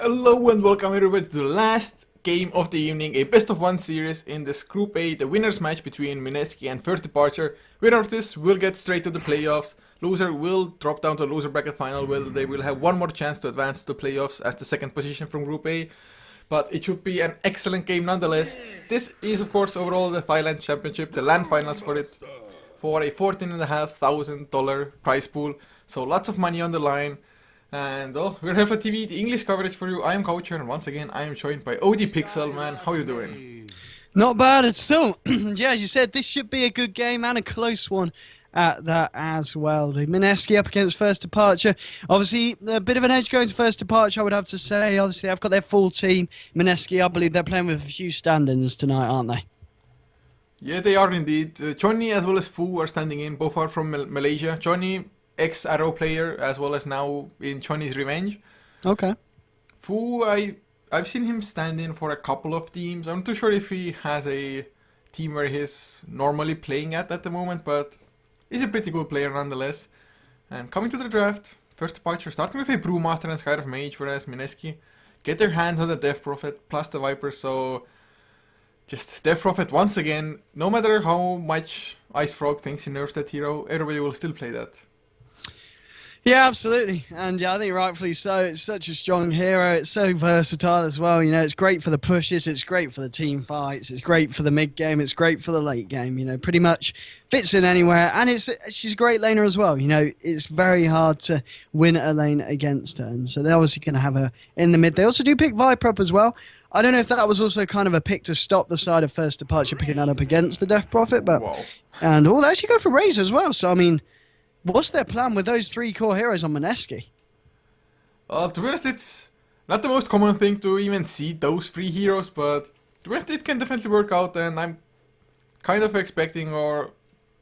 Hello and welcome everybody to the last game of the evening, a best of one series in this Group A, the winners match between Mineski and First Departure. Winner of this will get straight to the playoffs. Loser will drop down to the loser bracket final, where they will have one more chance to advance to the playoffs as the second position from Group A. But it should be an excellent game nonetheless. This is of course overall the Thailand Championship, the LAN finals for it, for a $14,500 prize pool. So lots of money on the line. And well, we're HeflaTV, the English coverage for you. I am Coacher, and once again I am joined by OD Pixel. Man, how you doing? Not bad at all. Yeah, as you said, this should be a good game and a close one at that as well. The Mineski up against First Departure. Obviously, a bit of an edge going to First Departure, I would have to say. Obviously, they've got their full team. Mineski, I believe they're playing with a few stand-ins tonight, aren't they? Yeah, they are indeed. Johnny as well as Fu are standing in. Both are from Malaysia. Johnny, ex-Arrow player, as well as now in Johnny's Revenge. Okay. Fu, I've seen him stand in for a couple of teams. I'm not too sure if he has a team where he's normally playing at the moment, but he's a pretty good player nonetheless. And coming to the draft, First Departure starting with a Brewmaster and Skydive Mage, whereas Mineski get their hands on the Death Prophet plus the Viper, so just Death Prophet once again. No matter how much Ice Frog thinks he nerfs that hero, everybody will still play that. Yeah, absolutely. And yeah, I think rightfully so. It's such a strong hero. It's so versatile as well. You know, it's great for the pushes. It's great for the team fights. It's great for the mid game. It's great for the late game. You know, pretty much fits in anywhere. And she's a great laner as well. You know, it's very hard to win a lane against her. And so they're obviously going to have her in the mid. They also do pick Viper up as well. I don't know if that was also kind of a pick to stop the side of First Departure picking that up against the Death Prophet. But Whoa. And they actually go for Razor as well. So, I mean, what's their plan with those three core heroes on Mineski? To be honest, it's not the most common thing to even see those three heroes, but to be honest, it can definitely work out, and I'm kind of expecting, or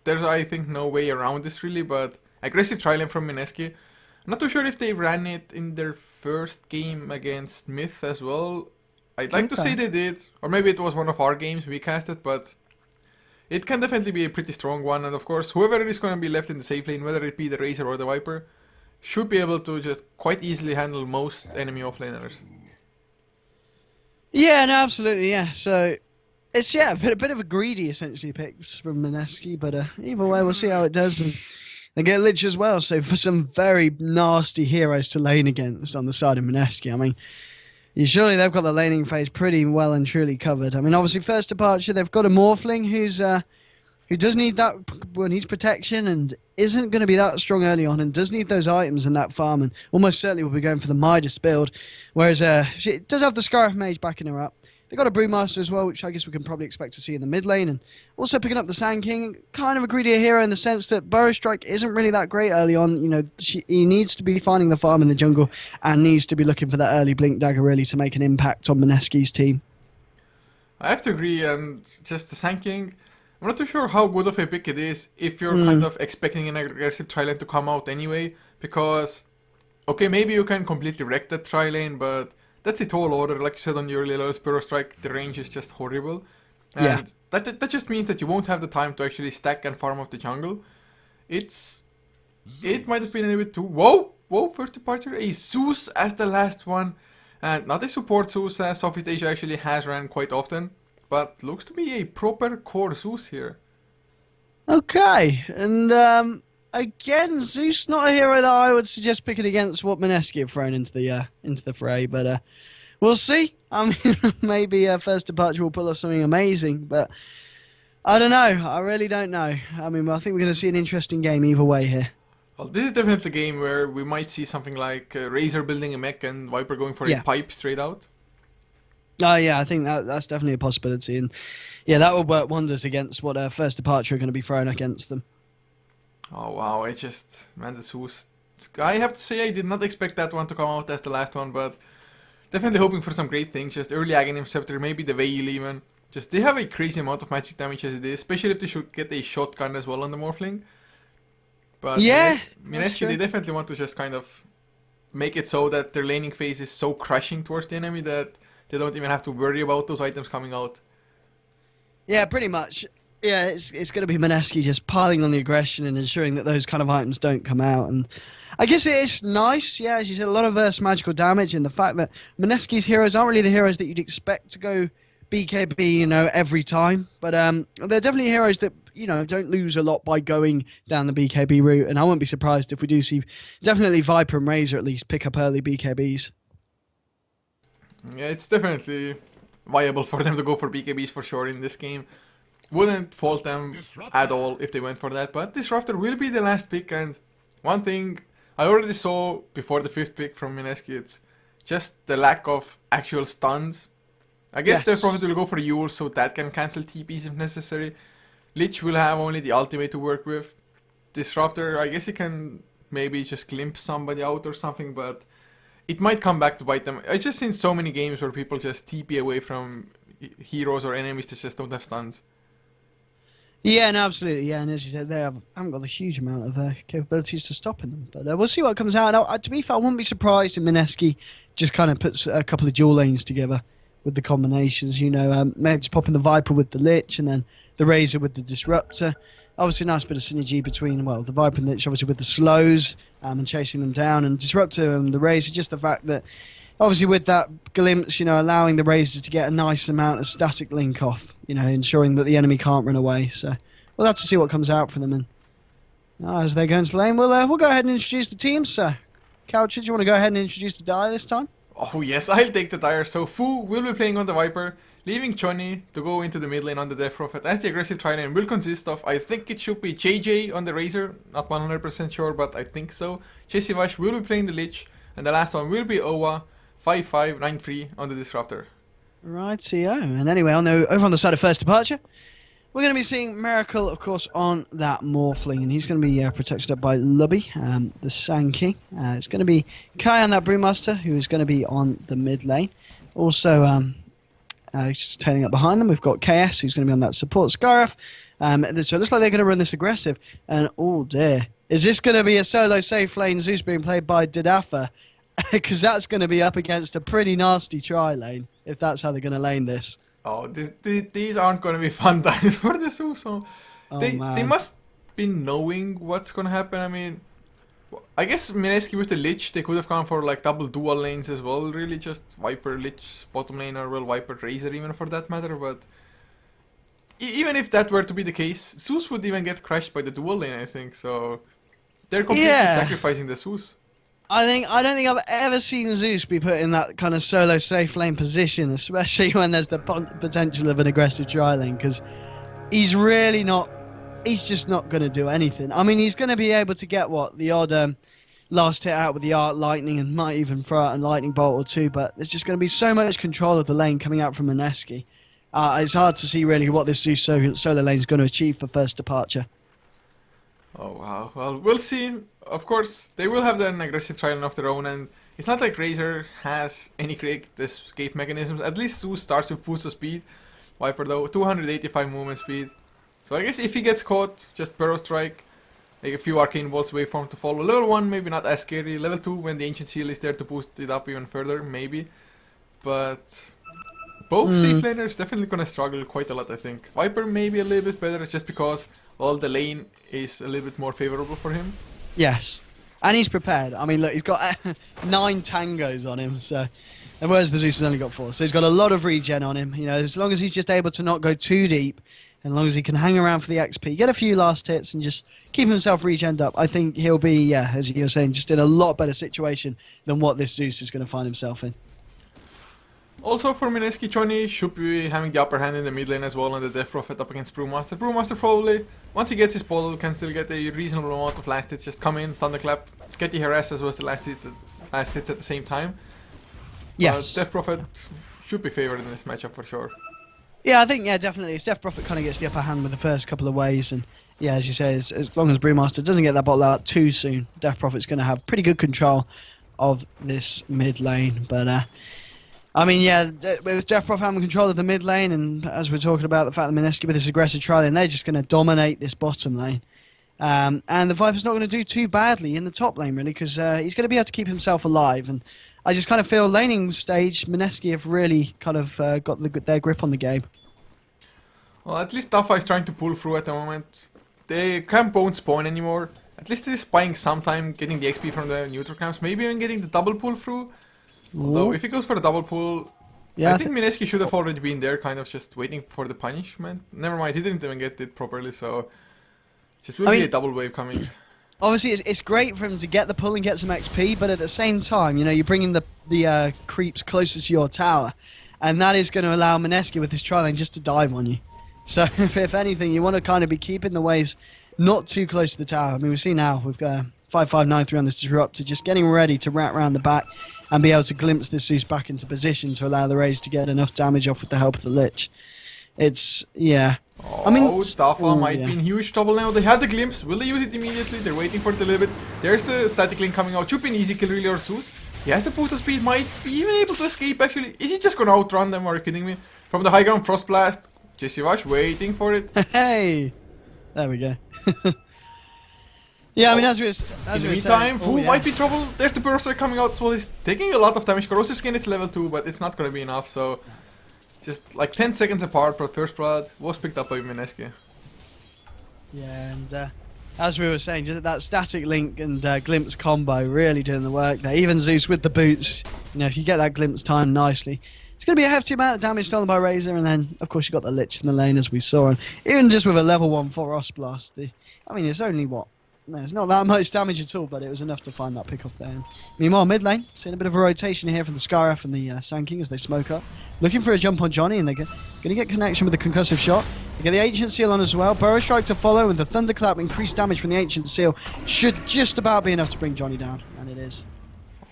there's, I think, no way around this really, but aggressive Trilane from Mineski. I'm not too sure if they ran it in their first game against Myth as well. I'd like to say they did, or maybe it was one of our games we casted, but it can definitely be a pretty strong one, and of course, whoever is going to be left in the safe lane, whether it be the Razor or the Viper, should be able to just quite easily handle most enemy offlaners. Yeah, no, absolutely, yeah. So, it's, yeah, a bit of a greedy, essentially, picks from Mineski, but either way, we'll see how it does. And they get Lich as well, so for some very nasty heroes to lane against on the side of Mineski, I mean, surely they've got the laning phase pretty well and truly covered. I mean, obviously, First Departure, they've got a Morphling who does need that, well, needs protection and isn't going to be that strong early on and does need those items in that farm and almost certainly will be going for the Midas build. Whereas she does have the Scarif Mage backing her up. They've got a Brewmaster as well, which I guess we can probably expect to see in the mid lane. And also picking up the Sand King, kind of a greedier hero in the sense that Burrow Strike isn't really that great early on. You know, he needs to be finding the farm in the jungle and needs to be looking for that early Blink Dagger really to make an impact on Mineski's team. I have to agree, and just the Sand King, I'm not too sure how good of a pick it is if you're kind of expecting an aggressive Trilane to come out anyway, because, okay, maybe you can completely wreck that Trilane, but that's a tall order. Like you said on your little Burrow Strike, the range is just horrible. And that just means that you won't have the time to actually stack and farm up the jungle. It might have been a little bit too... Whoa, First Departure, a Zeus as the last one. And not a support Zeus as Southeast Asia actually has ran quite often, but looks to be a proper core Zeus here. Okay, and again, Zeus not a hero that I would suggest picking against what Mineski have thrown into the fray, but we'll see. I mean, maybe First Departure will pull off something amazing, but I don't know. I really don't know. I mean, I think we're going to see an interesting game either way here. Well, this is definitely a game where we might see something like Razor building a mech and Viper going for a pipe straight out. Oh, yeah, I think that's definitely a possibility. And yeah, that would work wonders against what First Departure are going to be throwing against them. Oh, wow, man, the Zeus. I have to say, I did not expect that one to come out as the last one, but definitely hoping for some great things. Just early Aghanim Scepter, maybe the Veil even. Just, they have a crazy amount of magic damage as it is, especially if they should get a shotgun as well on the Morphling. But yeah, Mineski, they definitely want to just kind of make it so that their laning phase is so crushing towards the enemy that they don't even have to worry about those items coming out. Yeah, pretty much. Yeah, it's going to be Mineski just piling on the aggression and ensuring that those kind of items don't come out. And I guess it is nice, yeah, as you said, a lot of magical damage, and the fact that Mineski's heroes aren't really the heroes that you'd expect to go BKB, every time. But they're definitely heroes that, don't lose a lot by going down the BKB route, and I wouldn't be surprised if we do see definitely Viper and Razor at least pick up early BKBs. Yeah, it's definitely viable for them to go for BKBs for sure in this game. Wouldn't fault them at all if they went for that, but Disruptor will be the last pick, and one thing I already saw before the 5th pick from Mineski, it's just the lack of actual stuns. I guess the Prophet will go for Yule so that can cancel TPs if necessary. Lich will have only the ultimate to work with. Disruptor, I guess he can maybe just glimpse somebody out or something, but it might come back to bite them. I just seen so many games where people just TP away from heroes or enemies that just don't have stuns. Yeah, no, absolutely. Yeah, and as you said, they haven't got a huge amount of capabilities to stopping them. But we'll see what comes out. Now, to be fair, I wouldn't be surprised if Mineski just kind of puts a couple of dual lanes together with the combinations. Maybe just popping the Viper with the Lich and then the Razor with the Disruptor. Obviously, a nice bit of synergy between, the Viper and Lich, obviously with the slows and chasing them down, and Disruptor and the Razor. Just the fact that, obviously, with that glimpse, allowing the Razor to get a nice amount of static link off, ensuring that the enemy can't run away. So we'll have to see what comes out for them. And as they go into lane, we'll go ahead and introduce the teams. So, Coucher, do you want to go ahead and introduce the Dire this time? Oh yes, I'll take the Dire. So Fu will be playing on the Viper, leaving Chonny to go into the mid lane on the Death Prophet, as the aggressive tri-lane will consist of, I think it should be JJ on the Razor, not 100% sure, but I think so. Chesivash will be playing the Lich, and the last one will be Owa, 5593 on the Disruptor. Rightio. And anyway, over on the side of First Departure, we're going to be seeing Miracle, of course, on that Morphling, and he's going to be protected up by Lubby, the Sankey. It's going to be Kai on that Brewmaster, who is going to be on the mid lane. Also, just turning up behind them, we've got KS, who's going to be on that support Scarif. So it looks like they're going to run this aggressive. And oh dear, is this going to be a solo safe lane Zeus being played by Didafa? Because that's going to be up against a pretty nasty tri-lane, if that's how they're going to lane this. Oh, these aren't going to be fun times for the Zeus. They must be knowing what's going to happen. I mean, I guess Mineski with the Lich, they could have gone for like double dual lanes as well, really, just Viper, Lich, bottom lane, or Viper, Razor even for that matter, but even if that were to be the case, Zeus would even get crushed by the dual lane, I think, so they're completely sacrificing the Zeus. I don't think I've ever seen Zeus be put in that kind of solo safe lane position, especially when there's the potential of an aggressive tri lane, because he's really not. He's just not going to do anything. I mean, he's going to be able to get the odd last hit out with the Art Lightning, and might even throw out a Lightning Bolt or two, but there's just going to be so much control of the lane coming out from Mineski. It's hard to see really what this Zeus solo lane is going to achieve for First Departure. Oh wow, well, we'll see. Of course, they will have an aggressive tri-lane of their own, and it's not like Razor has any great escape mechanisms. At least Zeus starts with boost of speed. Viper though, 285 movement speed. So I guess if he gets caught, just Burrow Strike, like a few Arcane Bolts wait for him to follow. Level 1 maybe not as scary. Level 2 when the Ancient Seal is there to boost it up even further, maybe. But both safe laners definitely gonna struggle quite a lot, I think. Viper maybe a little bit better just because the lane is a little bit more favorable for him. Yes. And he's prepared. I mean, look, he's got 9 tangos on him, so... whereas the Zeus has only got 4. So he's got a lot of regen on him. As long as he's just able to not go too deep, and as long as he can hang around for the XP, get a few last hits, and just keep himself regened up, I think he'll be, as you were saying, just in a lot better situation than what this Zeus is going to find himself in. Also for Mineski, Chonny should be having the upper hand in the mid lane as well on the Death Prophet up against Brewmaster. Brewmaster probably, once he gets his bottle, can still get a reasonable amount of last hits. Just come in, Thunderclap, get the harass as well as the last hits at the same time. Yes. Death Prophet should be favored in this matchup for sure. Yeah, I think, definitely. If Death Prophet kind of gets the upper hand with the first couple of waves, and as you say, as long as Brewmaster doesn't get that bottle out too soon, Death Prophet's going to have pretty good control of this mid lane. But, I mean, with Death Prophet having control of the mid lane, and as we're talking about the fact that Mineski with this aggressive tri-lane, they're just going to dominate this bottom lane. And the Viper's not going to do too badly in the top lane, really, because he's going to be able to keep himself alive. And I just kind of feel laning stage, Mineski have really kind of got their grip on the game. Well, at least Dafa is trying to pull through at the moment. They camp won't spawn anymore, At least he's buying some time, getting the XP from the neutral camps, maybe even getting the double pull through. Although, if he goes for the double pull, Yeah, I think Mineski should have already been there, kind of just waiting for the punishment. Never mind, he didn't even get it properly, so just will be a double wave coming. Obviously, it's great for him to get the pull and get some XP, but at the same time, you know, you're bringing the creeps closer to your tower, and that is going to allow Mineski with his tri-lane just to dive on you. So, if anything, you want to kind of be keeping the waves not too close to the tower. I mean, we see now we've got 5-5-9-3 on this disruptor, just getting ready to wrap around the back and be able to glimpse this Zeus back into position to allow the Raze to get enough damage off with the help of the Lich. It's, yeah. Oh, I mean, Dafa might be in huge trouble now. They had the glimpse. Will they use it immediately? They're waiting for it a little bit. There's the static link coming out. Should be an easy kill really, or Zeus. He has the boost of speed. Might be even able to escape actually. Is he just gonna outrun them? Are you kidding me? From the high ground, Frost Blast. Decisive waiting for it. Hey! There we go. Yeah, I mean, as we were in the meantime, Fu might be in trouble. There's the Burster coming out, so he's taking a lot of damage. Corrosive Skin is level 2, but it's not gonna be enough, so just like 10 seconds apart, but first blood was picked up by Mineski. Yeah, and as we were saying, just that static link and glimpse combo really doing the work there. Even Zeus with the boots, you know, if you get that glimpse time nicely, it's going to be a hefty amount of damage stolen by Razor, and then, of course, you got the Lich in the lane, as we saw. And even just with a level 1 Frost Blast, I mean, it's only, what? No, it's not that much damage at all, but it was enough to find that pick off there. And meanwhile, mid lane, seeing a bit of a rotation here from the Scaraf and the Sand King as they smoke up. Looking for a jump on Johnny, and they're going to get connection with the concussive shot. They get the Ancient Seal on as well. Burrow Strike to follow, and the Thunderclap increased damage from the Ancient Seal should just about be enough to bring Johnny down, and it is.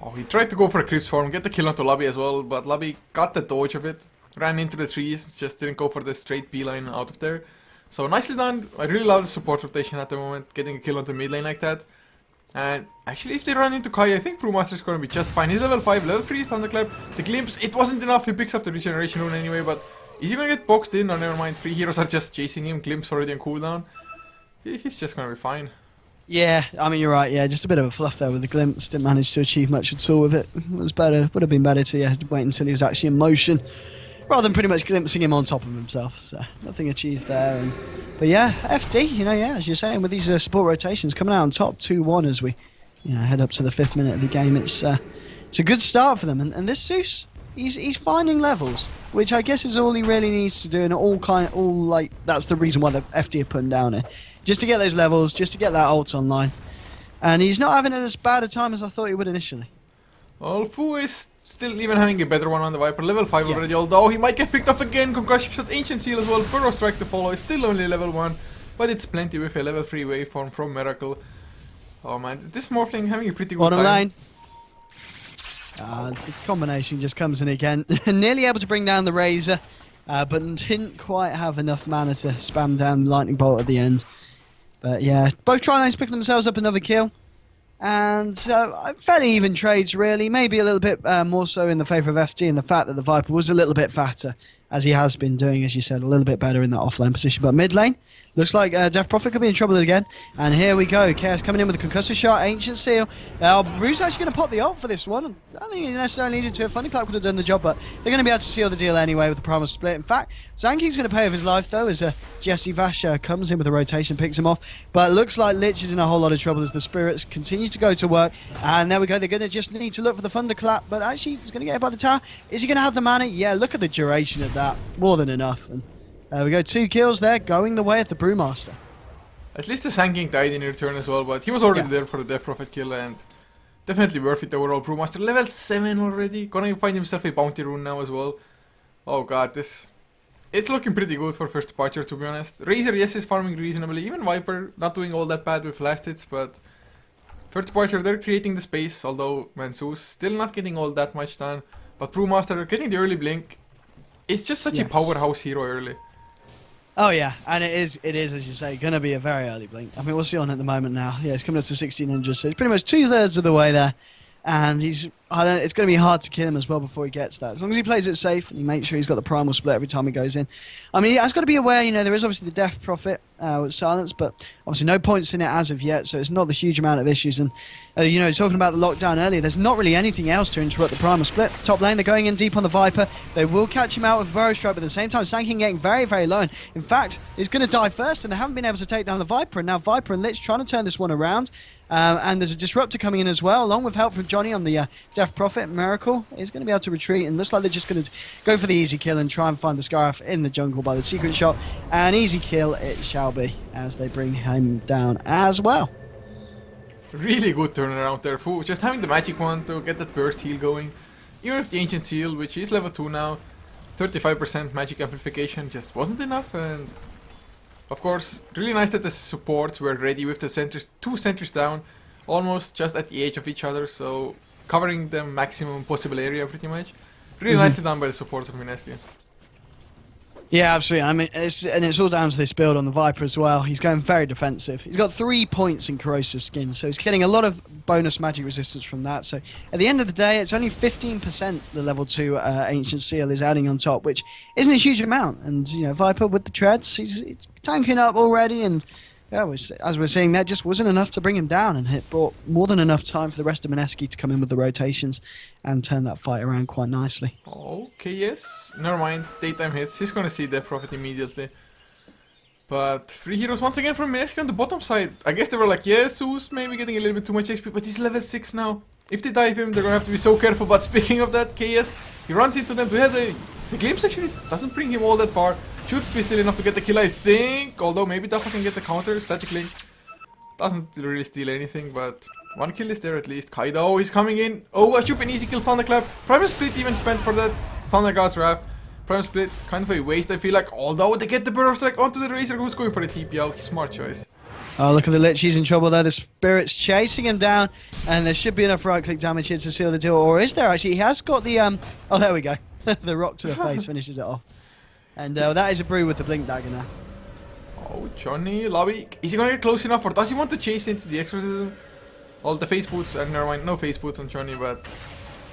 Oh, he tried to go for a Creeps farm, get the kill onto Lobby as well, but Lobby got the dodge of it. Ran into the trees, just didn't go for the straight beeline out of there. So nicely done. I really love the support rotation at the moment, getting a kill onto mid lane like that. And actually, if they run into Kai, I think Brewmaster is going to be just fine. He's level 5, level 3, Thunderclap. The Glimpse, it wasn't enough. He picks up the Regeneration Rune anyway, but is he going to get boxed in? Or never mind, 3 heroes are just chasing him. Glimpse already on cooldown. He's just going to be fine. Yeah, I mean, you're right. Yeah, just a bit of a fluff there with the Glimpse. Didn't manage to achieve much at all with it. It was better. Would have been better to wait until he was actually in motion, rather than pretty much glimpsing him on top of himself. So nothing achieved there. But yeah, FD, you know, yeah, as you're saying, with these support rotations coming out on top 2-1 as we, you know, head up to the 5th minute of the game. It's a good start for them. And this Zeus, he's finding levels, which I guess is all he really needs to do, and that's the reason why the FD are put him down here, just to get those levels, just to get that ult online. And he's not having as bad a time as I thought he would initially. Well, Fu is still even having a better one on the Viper, level 5 already, although he might get picked up again. Concussive Shot, Ancient Seal as well, Burrow Strike to follow, it's still only level 1, but it's plenty with a level 3 waveform from Miracle. Oh man, this Morphling having a pretty good Bottom time. lane. The combination just comes in again. Nearly able to bring down the Razor, but didn't quite have enough mana to spam down the Lightning Bolt at the end. But yeah, both tri-lanes picking themselves up another kill. And fairly even trades, really. Maybe a little bit more so in the favour of FD, and the fact that the Viper was a little bit fatter, as he has been doing, as you said, a little bit better in that offlane position. But mid lane, looks like Death Prophet could be in trouble again. And here we go. Chaos coming in with a concussive shot, Ancient Seal. Rue's actually going to pop the ult for this one. I don't think he necessarily needed to. Thunderclap would have done the job, but they're going to be able to seal the deal anyway with the Primal Split. In fact, Zanking's going to pay with his life, though, as Jesse Vash comes in with a rotation, picks him off. But it looks like Lich is in a whole lot of trouble as the Spirits continue to go to work. And there we go. They're going to just need to look for the Thunderclap, but actually he's going to get hit by the tower. Is he going to have the mana? Yeah, look at the duration of that. More than enough. And there we go. 2 kills there, going the way of the Brewmaster. At least the Sand King died in return as well, but he was already there for the Death Prophet kill, and definitely worth it overall. Brewmaster level 7 already, gonna find himself a bounty rune now as well. Oh god, it's looking pretty good for first departure, to be honest. Razor, yes, is farming reasonably, even Viper not doing all that bad with last hits, but first departure, they're creating the space, although Mansus still not getting all that much done. But Brewmaster getting the early blink. It's just such a powerhouse hero early. Oh yeah, and it is, as you say, going to be a very early blink. I mean, we'll see on at the moment now. Yeah, it's coming up to 1600, so it's pretty much 2/3 of the way there. And it's going to be hard to kill him as well before he gets that. As long as he plays it safe and he makes sure he's got the primal split every time he goes in. I mean, he has got to be aware, there is obviously the death profit with silence, but obviously no points in it as of yet, so it's not the huge amount of issues. And, talking about the lockdown earlier, there's not really anything else to interrupt the primal split. Top lane, they're going in deep on the Viper. They will catch him out with Burrow Strike, but at the same time, Sanking getting very, very low. And in fact, he's going to die first, and they haven't been able to take down the Viper. And now Viper and Lich trying to turn this one around. And there's a Disruptor coming in as well, along with help from Johnny on the Death Prophet. Miracle is going to be able to retreat, and looks like they're just going to go for the easy kill and try and find the Scarf in the jungle by the secret shot. An easy kill it shall be, as they bring him down as well. Really good turnaround there, Fu. Just having the magic one to get that burst heal going. Even with the Ancient Seal, which is level 2 now, 35% magic amplification just wasn't enough. And of course, really nice that the supports were ready with the centers, 2 centers down, almost just at the edge of each other, so covering the maximum possible area pretty much. Really nicely done by the supports of Mineski. Yeah, absolutely. I mean, it's all down to this build on the Viper as well. He's going very defensive. He's got 3 points in Corrosive Skin, so he's getting a lot of bonus magic resistance from that. So at the end of the day, it's only 15% the level 2 Ancient Seal is adding on top, which isn't a huge amount. And, Viper with the treads, he's tanking up already, and yeah, as we're seeing, that just wasn't enough to bring him down, and it brought more than enough time for the rest of Mineski to come in with the rotations and turn that fight around quite nicely. Okay, yes. Never mind. Daytime hits. He's gonna see Death Prophet immediately. But 3 heroes once again from Mineski on the bottom side. I guess they were like, yeah, Zeus maybe getting a little bit too much HP, but he's level 6 now. If they dive him, they're gonna have to be so careful. But speaking of that, KS, he runs into them. The game section doesn't bring him all that far. Should be still enough to get the kill, I think. Although maybe Dafa can get the counter. Static Link doesn't really steal anything, but 1 kill is there at least. Kaido, he's coming in. Oh, a super easy kill, Thunderclap. Primal Split even spent for that Thunder God's Wrath. Primal Split, kind of a waste, I feel like. Although they get the Burrow Strike onto the Razor, who's going for the TP out. Smart choice. Oh, look at the Lich, he's in trouble there. The Spirit's chasing him down, and there should be enough right-click damage here to seal the deal. Or is there actually? He has got the, oh, there we go. The rock to the face finishes it off. And that is a brew with the Blink Dagger now. Oh, Johnny, Lobby. Is he gonna get close enough, or does he want to chase into the Exorcism? All the face boots, never mind, no face boots on Johnny, but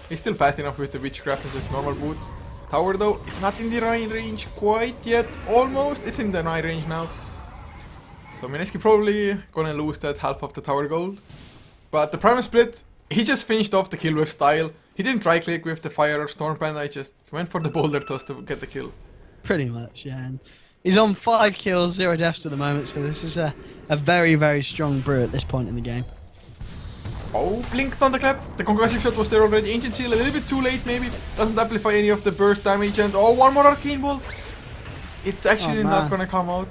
he's still fast enough with the Witchcraft and just normal boots. Tower though, it's not in the Rhine range quite yet. Almost, it's in the Rhine range now. So Mineski probably gonna lose that half of the tower gold. But the Primal Split, he just finished off the kill with style. He didn't try click with the fire or storm panda, I just went for the boulder toss to get the kill. Pretty much, yeah. And he's on 5 kills, 0 deaths at the moment, so this is a very, very strong brew at this point in the game. Oh, Blink Thunderclap. The concussive shot was there already. Ancient Seal, a little bit too late maybe. Doesn't amplify any of the burst damage, and oh, 1 more Arcane Ball. It's actually not gonna come out.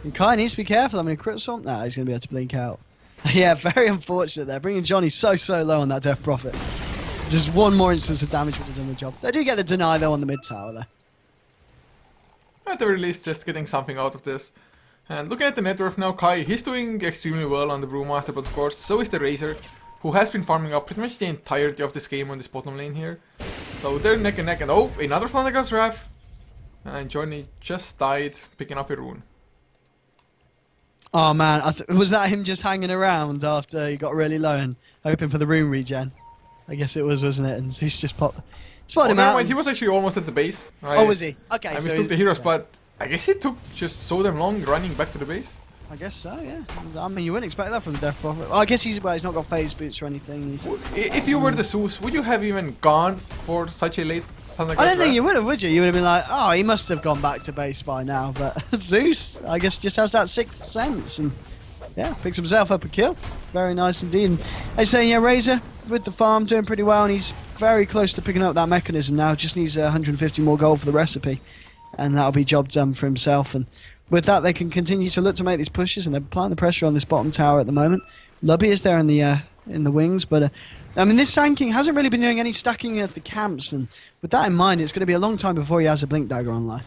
And Kai needs to be careful. I mean, a crit swamp? Nah, he's gonna be able to blink out. Yeah, very unfortunate there. Bringing Johnny so low on that Death Prophet. Just 1 more instance of damage would have done the job. They do get the deny though on the mid tower there. At the very least, just getting something out of this. And looking at the net worth now, Kai, he's doing extremely well on the Brewmaster, but of course, so is the Razor, who has been farming up pretty much the entirety of this game on this bottom lane here. So they're neck and neck, and oh, another Thunder God's Wrath. And Johnny just died, picking up a rune. Oh man, was that him just hanging around after he got really low and hoping for the rune regen? I guess it was, wasn't it? And he's just spotted him out. Mind, he was actually almost at the base. Oh, was he? Okay. I mistook the hero spot. I guess it took just so damn long running back to the base. I guess so, yeah. I mean, you wouldn't expect that from the Death Prophet. Well, I guess he's not got phase boots or anything. If you were the Zeus, would you have even gone for such a late Thunder God's I don't think you would you? You would have been like, oh, he must have gone back to base by now. But Zeus, I guess, just has that 6th sense and yeah, picks himself up a kill. Very nice indeed. And I say, yeah, Razor with the farm doing pretty well, and he's very close to picking up that mechanism now. Just needs 150 more gold for the recipe, and that'll be job done for himself. And with that, they can continue to look to make these pushes, and they're applying the pressure on this bottom tower at the moment. Lubby is there in the wings, but I mean, this Sanking hasn't really been doing any stacking at the camps, and with that in mind, it's going to be a long time before he has a Blink Dagger online.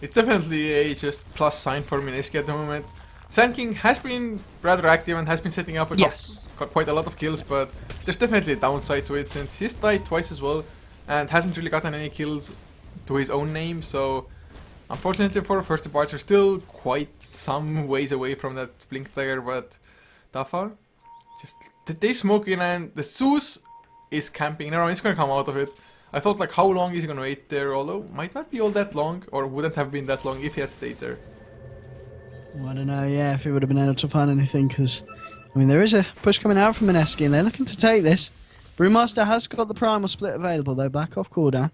It's definitely a just plus sign for Mineski at the moment. Sanking has been rather active and has been setting up quite a lot of kills, but there's definitely a downside to it since he's died twice as well and hasn't really gotten any kills to his own name, so unfortunately for first departure, still quite some ways away from that Blink Dagger, but Dafa, Just they smoking and the Zeus is camping. No, he's gonna come out of it. I thought like how long is he gonna wait there, although might not be all that long, or wouldn't have been that long if he had stayed there. Well, I don't know, yeah, if he would have been able to find anything, because, I mean, there is a push coming out from Mineski, and they're looking to take this. Brewmaster has got the primal split available, though, back off cooldown.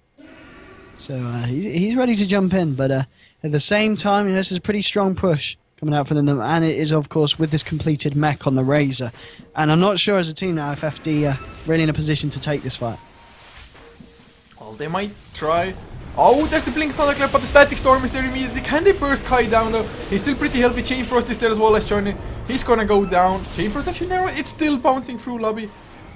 So he's ready to jump in, but at the same time, you know, this is a pretty strong push coming out from them, and it is, of course, with this completed mech on the Razor. And I'm not sure as a team now if FD are really in a position to take this fight. Well, they might try. Oh, there's the Blink Thunderclap, but the Static Storm is there immediately. Can they burst Kai down though? He's still pretty healthy. Chain Frost is there as well as Johnny. He's gonna go down. Chain Frost actually never. It's still bouncing through lobby.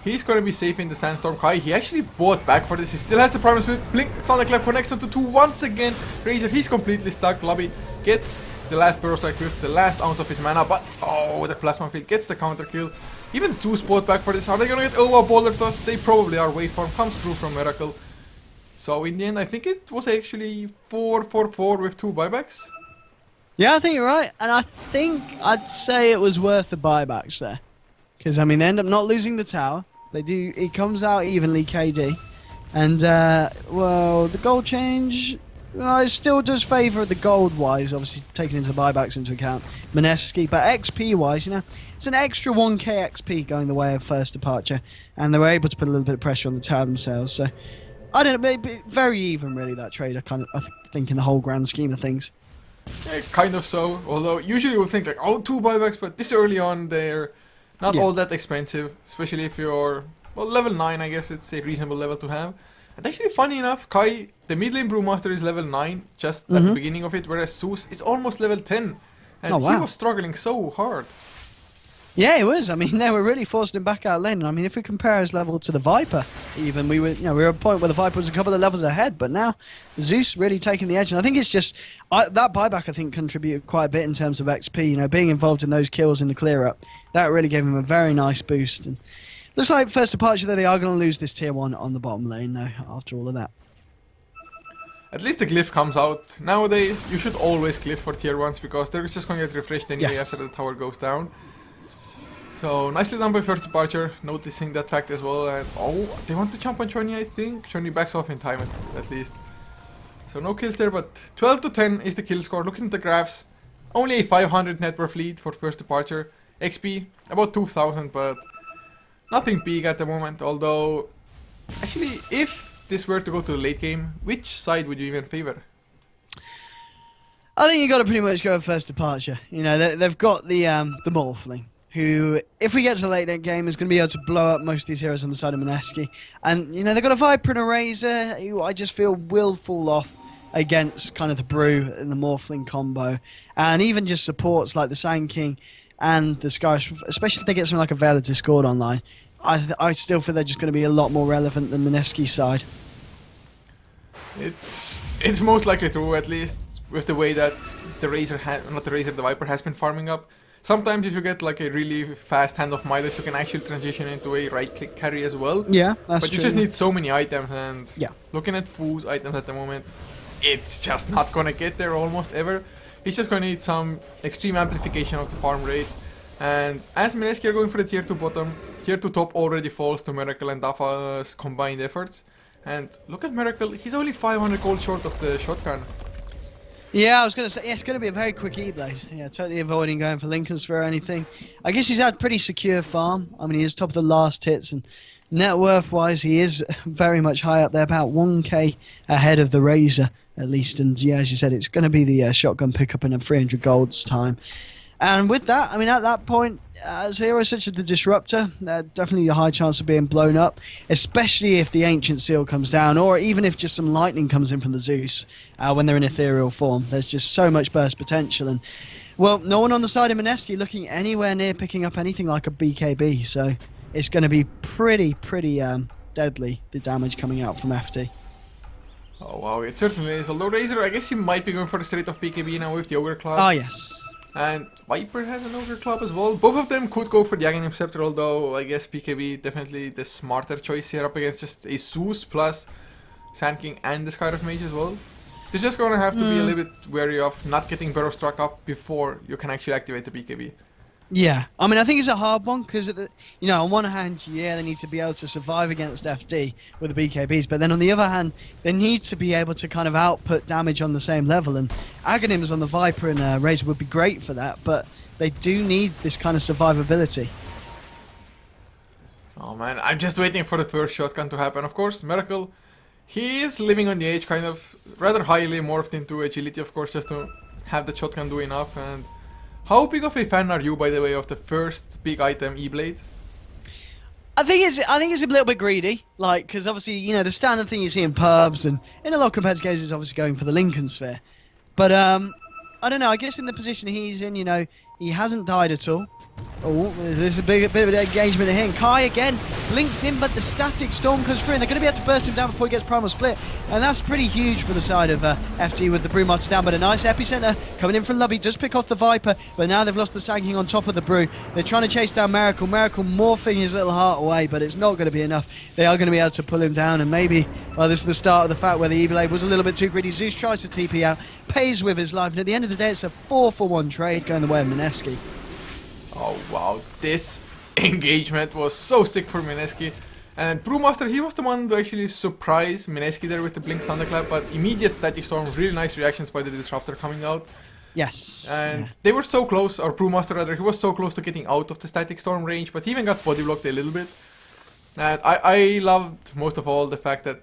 He's gonna be safe in the Sandstorm. Kai, he actually bought back for this. He still has the Primal Split. Blink Thunderclap connects onto 2 once again. Razor, he's completely stuck. Lobby gets the last Burrow Strike with the last ounce of his mana, but oh, the Plasma Field gets the counter kill. Even Zeus bought back for this. Are they gonna get over Boulder Toss? They probably are. Waveform comes through from Miracle. So in the end, I think it was actually 4-4-4 with 2 buybacks. Yeah, I think you're right, and I think I'd say it was worth the buybacks there, because I mean they end up not losing the tower. They do. It comes out evenly, KD, and well, the gold change. Well, it still does favour the gold wise, obviously taking into the buybacks into account. Mineski, but XP wise, you know, it's an extra 1k XP going the way of first departure, and they were able to put a little bit of pressure on the tower themselves. So. I don't know, very even really, that trade, I think in the whole grand scheme of things. Yeah, kind of so, although usually you would think like, oh, 2 buybacks, but this early on they're not all that expensive, especially if you're, well, level 9 I guess it's a reasonable level to have. And actually funny enough, Kai, the mid lane Brewmaster is level 9 just at the beginning of it, whereas Zeus is almost level 10. And he was struggling so hard. Yeah, it was. I mean, they were really forcing him back out lane. I mean, if we compare his level to the Viper, even we were at a point where the Viper was a couple of levels ahead. But now, Zeus really taking the edge, and I think it's just that buyback. I think contributed quite a bit in terms of XP. You know, being involved in those kills in the clear up, that really gave him a very nice boost. And looks like first departure though, they are going to lose this tier 1 on the bottom lane now. After all of that. At least the glyph comes out. Nowadays, you should always glyph for tier 1s because they're just going to get refreshed anyway after the tower goes down. So, nicely done by first departure, noticing that fact as well, and oh, they want to jump on Johnny, I think. Johnny backs off in time at least. So no kills there, but 12 to 10 is the kill score. Looking at the graphs, only a 500 net worth lead for first departure. XP, about 2000, but nothing big at the moment, although, actually, if this were to go to the late game, which side would you even favor? I think you got to pretty much go with first departure. You know, they've got the Morphling, who, if we get to the late game, is going to be able to blow up most of these heroes on the side of Mineski. And, you know, they've got a Viper and a Razor, who I just feel will fall off against kind of the Brew and the Morphling combo. And even just supports like the Sand King and the Skirmishes, especially if they get something like a Veil of Discord online. I still feel they're just going to be a lot more relevant than Mineski's side. It's most likely true, at least with the way that the Viper has been farming up. Sometimes if you get like a really fast Hand of Midas, you can actually transition into a right-click carry as well. Yeah, that's But you true. just need so many items, and yeah, looking at Fu's items at the moment, it's just not gonna get there almost ever. He's just gonna need some extreme amplification of the farm rate. And as Mineski are going for the tier 2 bottom, tier 2 top already falls to Miracle and Dafa's combined efforts. And look at Miracle, he's only 500 gold short of the shotgun. Yeah, I was going to say, yeah, it's going to be a very quick E-Blade. Yeah, totally avoiding going for Lincoln Sphere or anything. I guess he's had pretty secure farm. I mean, he is top of the last hits, and net worth-wise, he is very much high up there, about 1k ahead of the Razor, at least. And yeah, as you said, it's going to be the shotgun pickup in a 300 gold's time. And with that, I mean, at that point, as heroes such as the Disruptor, definitely a high chance of being blown up, especially if the Ancient Seal comes down, or even if just some lightning comes in from the Zeus when they're in ethereal form. There's just so much burst potential. And, well, no one on the side of Mineski looking anywhere near picking up anything like a BKB, so it's going to be pretty deadly, the damage coming out from FT. Oh wow, it certainly is. Although Razor, I guess he might be going for the straight of BKB now with the Ogre Club. Ah, yes. And Viper has an Ogre Club as well. Both of them could go for the Aghanim Scepter, although I guess BKB definitely the smarter choice here up against just a Zeus plus Sand King and the Skyriff Mage as well. They're just gonna have to be a little bit wary of not getting Burrow struck up before you can actually activate the BKB. Yeah, I mean, I think it's a hard one because, on one hand, yeah, they need to be able to survive against FD with the BKBs, but then on the other hand, they need to be able to kind of output damage on the same level. And Aghanims on the Viper and Razor would be great for that, but they do need this kind of survivability. Oh man, I'm just waiting for the first shotgun to happen. Of course, Miracle, he is living on the edge, kind of rather highly morphed into agility, of course, just to have the shotgun do enough. And how big of a fan are you, by the way, of the first big item, E-Blade? I think it's a little bit greedy, like, because obviously, the standard thing you see in pubs and in a lot of competitive games is obviously going for the Lincoln Sphere. But I don't know. I guess in the position he's in, he hasn't died at all. Oh, there's a bit of an engagement here. And Kai again blinks him, but the static storm comes through, and they're going to be able to burst him down before he gets primal split. And that's pretty huge for the side of FD with the Brewmaster down. But a nice epicenter coming in from Lubby, does pick off the Viper, but now they've lost the Sanking on top of the Brew. They're trying to chase down Miracle. Miracle morphing his little heart away, but it's not going to be enough. They are going to be able to pull him down, and maybe, well, this is the start of the fact where the E-Blade was a little bit too greedy. Zeus tries to TP out, pays with his life, and at the end of the day, it's a 4-for-1 trade going the way of Mineski. Oh wow, this engagement was so sick for Mineski. And Brewmaster, he was the one to actually surprise Mineski there with the Blink Thunderclap, but immediate Static Storm, really nice reactions by the Disruptor coming out. Yes. And they were so close, or Brewmaster rather, he was so close to getting out of the Static Storm range, but he even got body blocked a little bit. And I loved most of all the fact that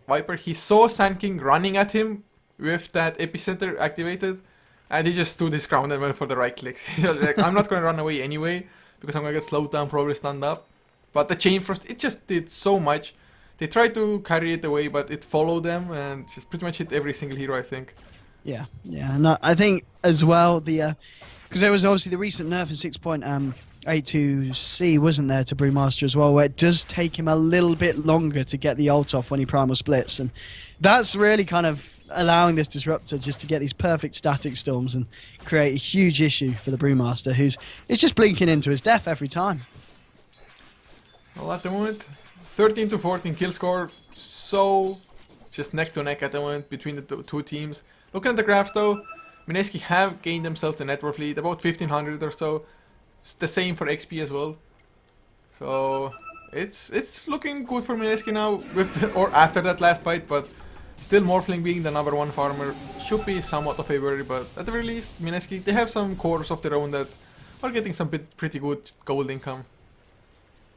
Viper, he saw Sand King running at him with that epicenter activated, and he just stood his ground and went for the right clicks. He was like, I'm not going to run away anyway, because I'm going to get slowed down, probably stunned up. But the Chain Frost, it just did so much. They tried to carry it away, but it followed them and just pretty much hit every single hero, I think. Yeah, and I think as well, because there was obviously the recent nerf in 6.82C, wasn't there, to Brewmaster as well, where it does take him a little bit longer to get the ult off when he primal splits. And that's really kind of allowing this Disruptor just to get these perfect static storms and create a huge issue for the Brewmaster, who's just blinking into his death every time. Well, at the moment, 13 to 14 kill score, so just neck to neck at the moment between the two teams. Looking at the graphs though, Mineski have gained themselves the network lead, about 1500 or so. It's the same for XP as well. So it's looking good for Mineski now, or after that last fight, but still Morphling being the number one farmer should be somewhat of a worry, but at the very least, Mineski, they have some cores of their own that are getting some pretty good gold income.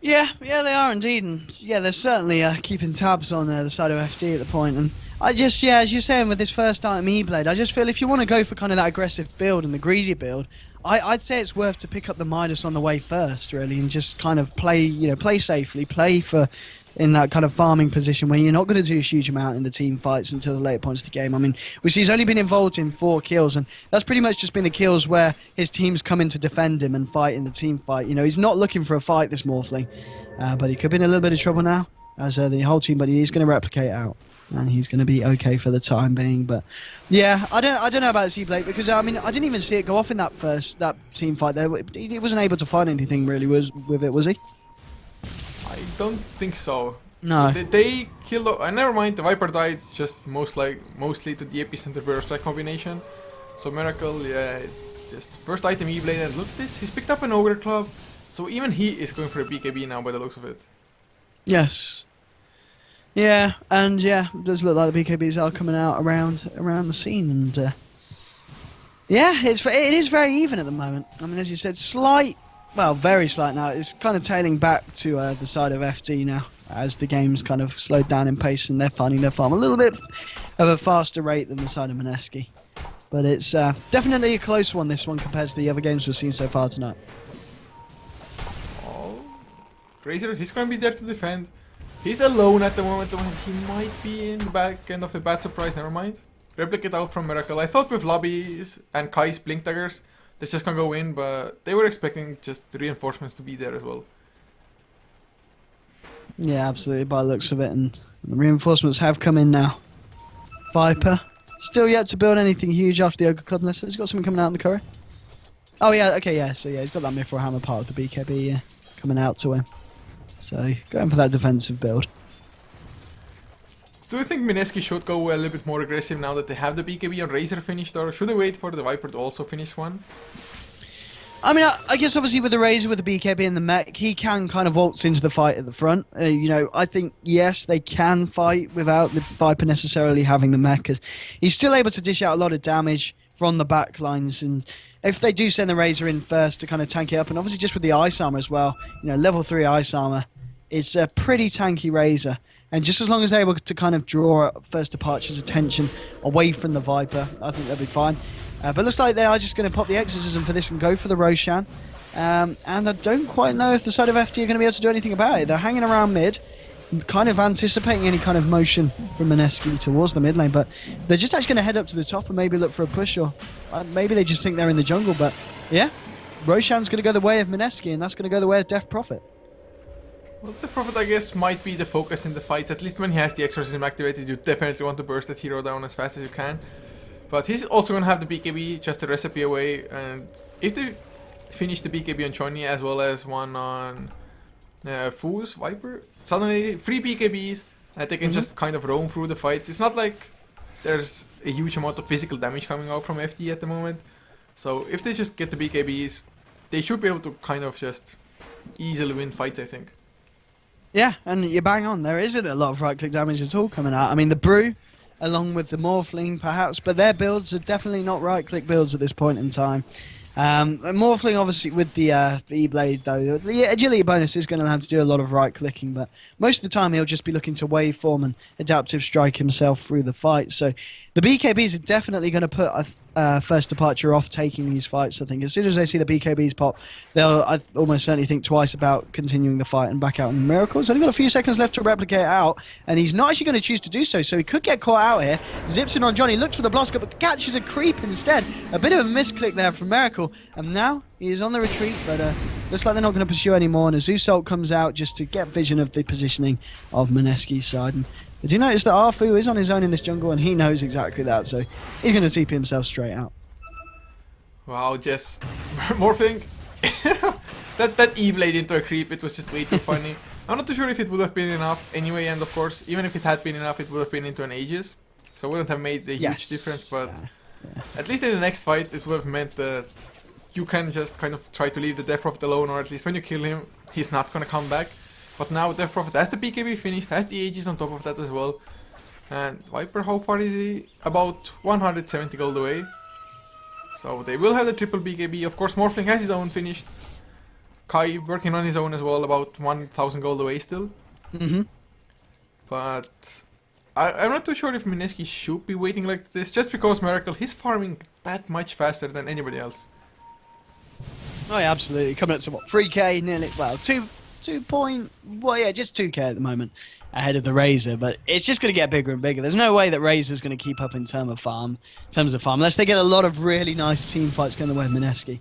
Yeah, they are indeed, and yeah, they're certainly keeping tabs on the side of FD at the point. And I just, as you're saying with this first item E-Blade, I just feel if you want to go for kind of that aggressive build and the greedy build, I'd say it's worth to pick up the Midas on the way first, really, and just kind of play safely, play for in that kind of farming position where you're not going to do a huge amount in the team fights until the later points of the game. I mean, we see he's only been involved in 4 kills, and that's pretty much just been the kills where his team's come in to defend him and fight in the team fight. He's not looking for a fight, this Morphling, but he could be in a little bit of trouble now, as the whole team, but he's going to replicate out, and he's going to be okay for the time being. But yeah, I don't know about C-Blade, because I mean, I didn't even see it go off in that team fight there. He wasn't able to find anything really with it, was he? I don't think so. No. They killed. Never mind. The Viper died just mostly to the epicenter burst strike combination. So Miracle, yeah, just first item E-Blade, and look at this. He's picked up an Ogre Club, so even he is going for a BKB now by the looks of it. Yes. Yeah, and yeah, it does look like the BKBs are coming out around the scene, and yeah, it is very even at the moment. I mean, as you said, very slight now. It's kind of tailing back to the side of FD now, as the game's kind of slowed down in pace and they're finding their farm a little bit of a faster rate than the side of Mineski. But it's definitely a close one, this one, compared to the other games we've seen so far tonight. Oh, Razor, he's going to be there to defend. He's alone at the moment. He might be in the back end of a bad surprise. Never mind. Replicate out from Miracle. I thought with Lobby's and Kai's Blink Daggers, they're just gonna go in, but they were expecting just the reinforcements to be there as well. Yeah, absolutely, by the looks of it, and the reinforcements have come in now. Viper, still yet to build anything huge after the Ogre Club, unless he's got something coming out in the curry. Oh yeah, okay, yeah, so yeah, he's got that Mithril Hammer part of the BKB coming out to him. So, going for that defensive build. Do you think Mineski should go a little bit more aggressive now that they have the BKB on Razor finished, or should they wait for the Viper to also finish one? I mean, I guess obviously with the Razor, with the BKB and the mech, he can kind of waltz into the fight at the front. I think, yes, they can fight without the Viper necessarily having the mech, 'cause he's still able to dish out a lot of damage from the back lines. And if they do send the Razor in first to kind of tank it up, and obviously just with the Ice Armor as well, level 3 Ice Armor is a pretty tanky Razor. And just as long as they're able to kind of draw First Departure's attention away from the Viper, I think they'll be fine. But looks like they are just going to pop the Exorcism for this and go for the Roshan. And I don't quite know if the side of FD are going to be able to do anything about it. They're hanging around mid, kind of anticipating any kind of motion from Mineski towards the mid lane, but they're just actually going to head up to the top and maybe look for a push, or maybe they just think they're in the jungle. But yeah, Roshan's going to go the way of Mineski, and that's going to go the way of Death Prophet. Well, the Prophet, I guess, might be the focus in the fights. At least when he has the Exorcism activated, you definitely want to burst that hero down as fast as you can. But he's also going to have the BKB just a recipe away, and if they finish the BKB on Johnny as well as one on Foo's Viper, suddenly 3 BKBs, and they can just kind of roam through the fights. It's not like there's a huge amount of physical damage coming out from FD at the moment. So if they just get the BKBs, they should be able to kind of just easily win fights, I think. Yeah, and you're bang on. There isn't a lot of right-click damage at all coming out. I mean, the Brew, along with the Morphling perhaps, but their builds are definitely not right-click builds at this point in time. Morphling, obviously, with the E-Blade, though, the agility bonus is going to have to do a lot of right-clicking, but most of the time he'll just be looking to waveform and adaptive strike himself through the fight. So the BKBs are definitely going to put First Departure off taking these fights, I think. As soon as they see the BKBs pop, they'll almost certainly think twice about continuing the fight and back out on Miracles. Only got a few seconds left to replicate out, and he's not actually going to choose to do so, so he could get caught out here. Zips in on Johnny, looks for the blast up, but catches a creep instead. A bit of a misclick there from Miracle, and now he is on the retreat, but looks like they're not going to pursue anymore, and Azusult comes out just to get vision of the positioning of Mineski's side. And I do notice that Arfu is on his own in this jungle, and he knows exactly that, so he's going to TP himself straight out. Wow, just Morphling. that E-Blade into a creep, it was just way too funny. I'm not too sure if it would have been enough anyway, and of course, even if it had been enough, it would have been into an Aegis. So it wouldn't have made a huge difference, but at least in the next fight, it would have meant that you can just kind of try to leave the Death Prophet alone, or at least when you kill him, he's not going to come back. But now Death Prophet has the BKB finished, has the Aegis on top of that as well. And Viper, how far is he? About 170 gold away. So they will have the triple BKB. Of course, Morphling has his own finished. Kai working on his own as well, about 1000 gold away still. But I'm not too sure if Mineski should be waiting like this, just because Miracle, he's farming that much faster than anybody else. Oh yeah, absolutely. Coming up to what, 3k nearly, well, 2 point, well yeah, just 2k at the moment ahead of the Razor, but it's just going to get bigger and bigger. There's no way that Razor's going to keep up in terms of farm, unless they get a lot of really nice team fights going the way of Mineski.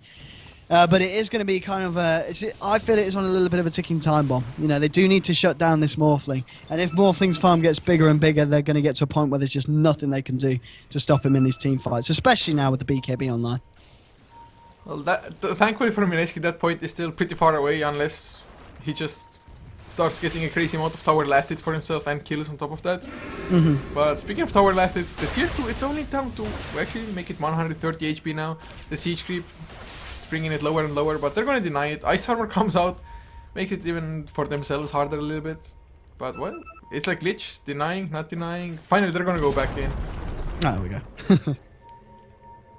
But it is going to be kind of I feel it is on a little bit of a ticking time bomb. They do need to shut down this Morphling, and if Morphling's farm gets bigger and bigger, they're going to get to a point where there's just nothing they can do to stop him in these team fights, especially now with the BKB online. Well, thankfully for Mineski, that point is still pretty far away, unless he just starts getting a crazy amount of tower last hits for himself and kills on top of that. But speaking of tower last hits, the tier 2, it's only down to actually make it 130 HP now. The siege creep is bringing it lower and lower, but they're going to deny it. Ice Armor comes out, makes it even for themselves harder a little bit. But well, it's like glitch, denying, not denying. Finally, they're going to go back in. There we go.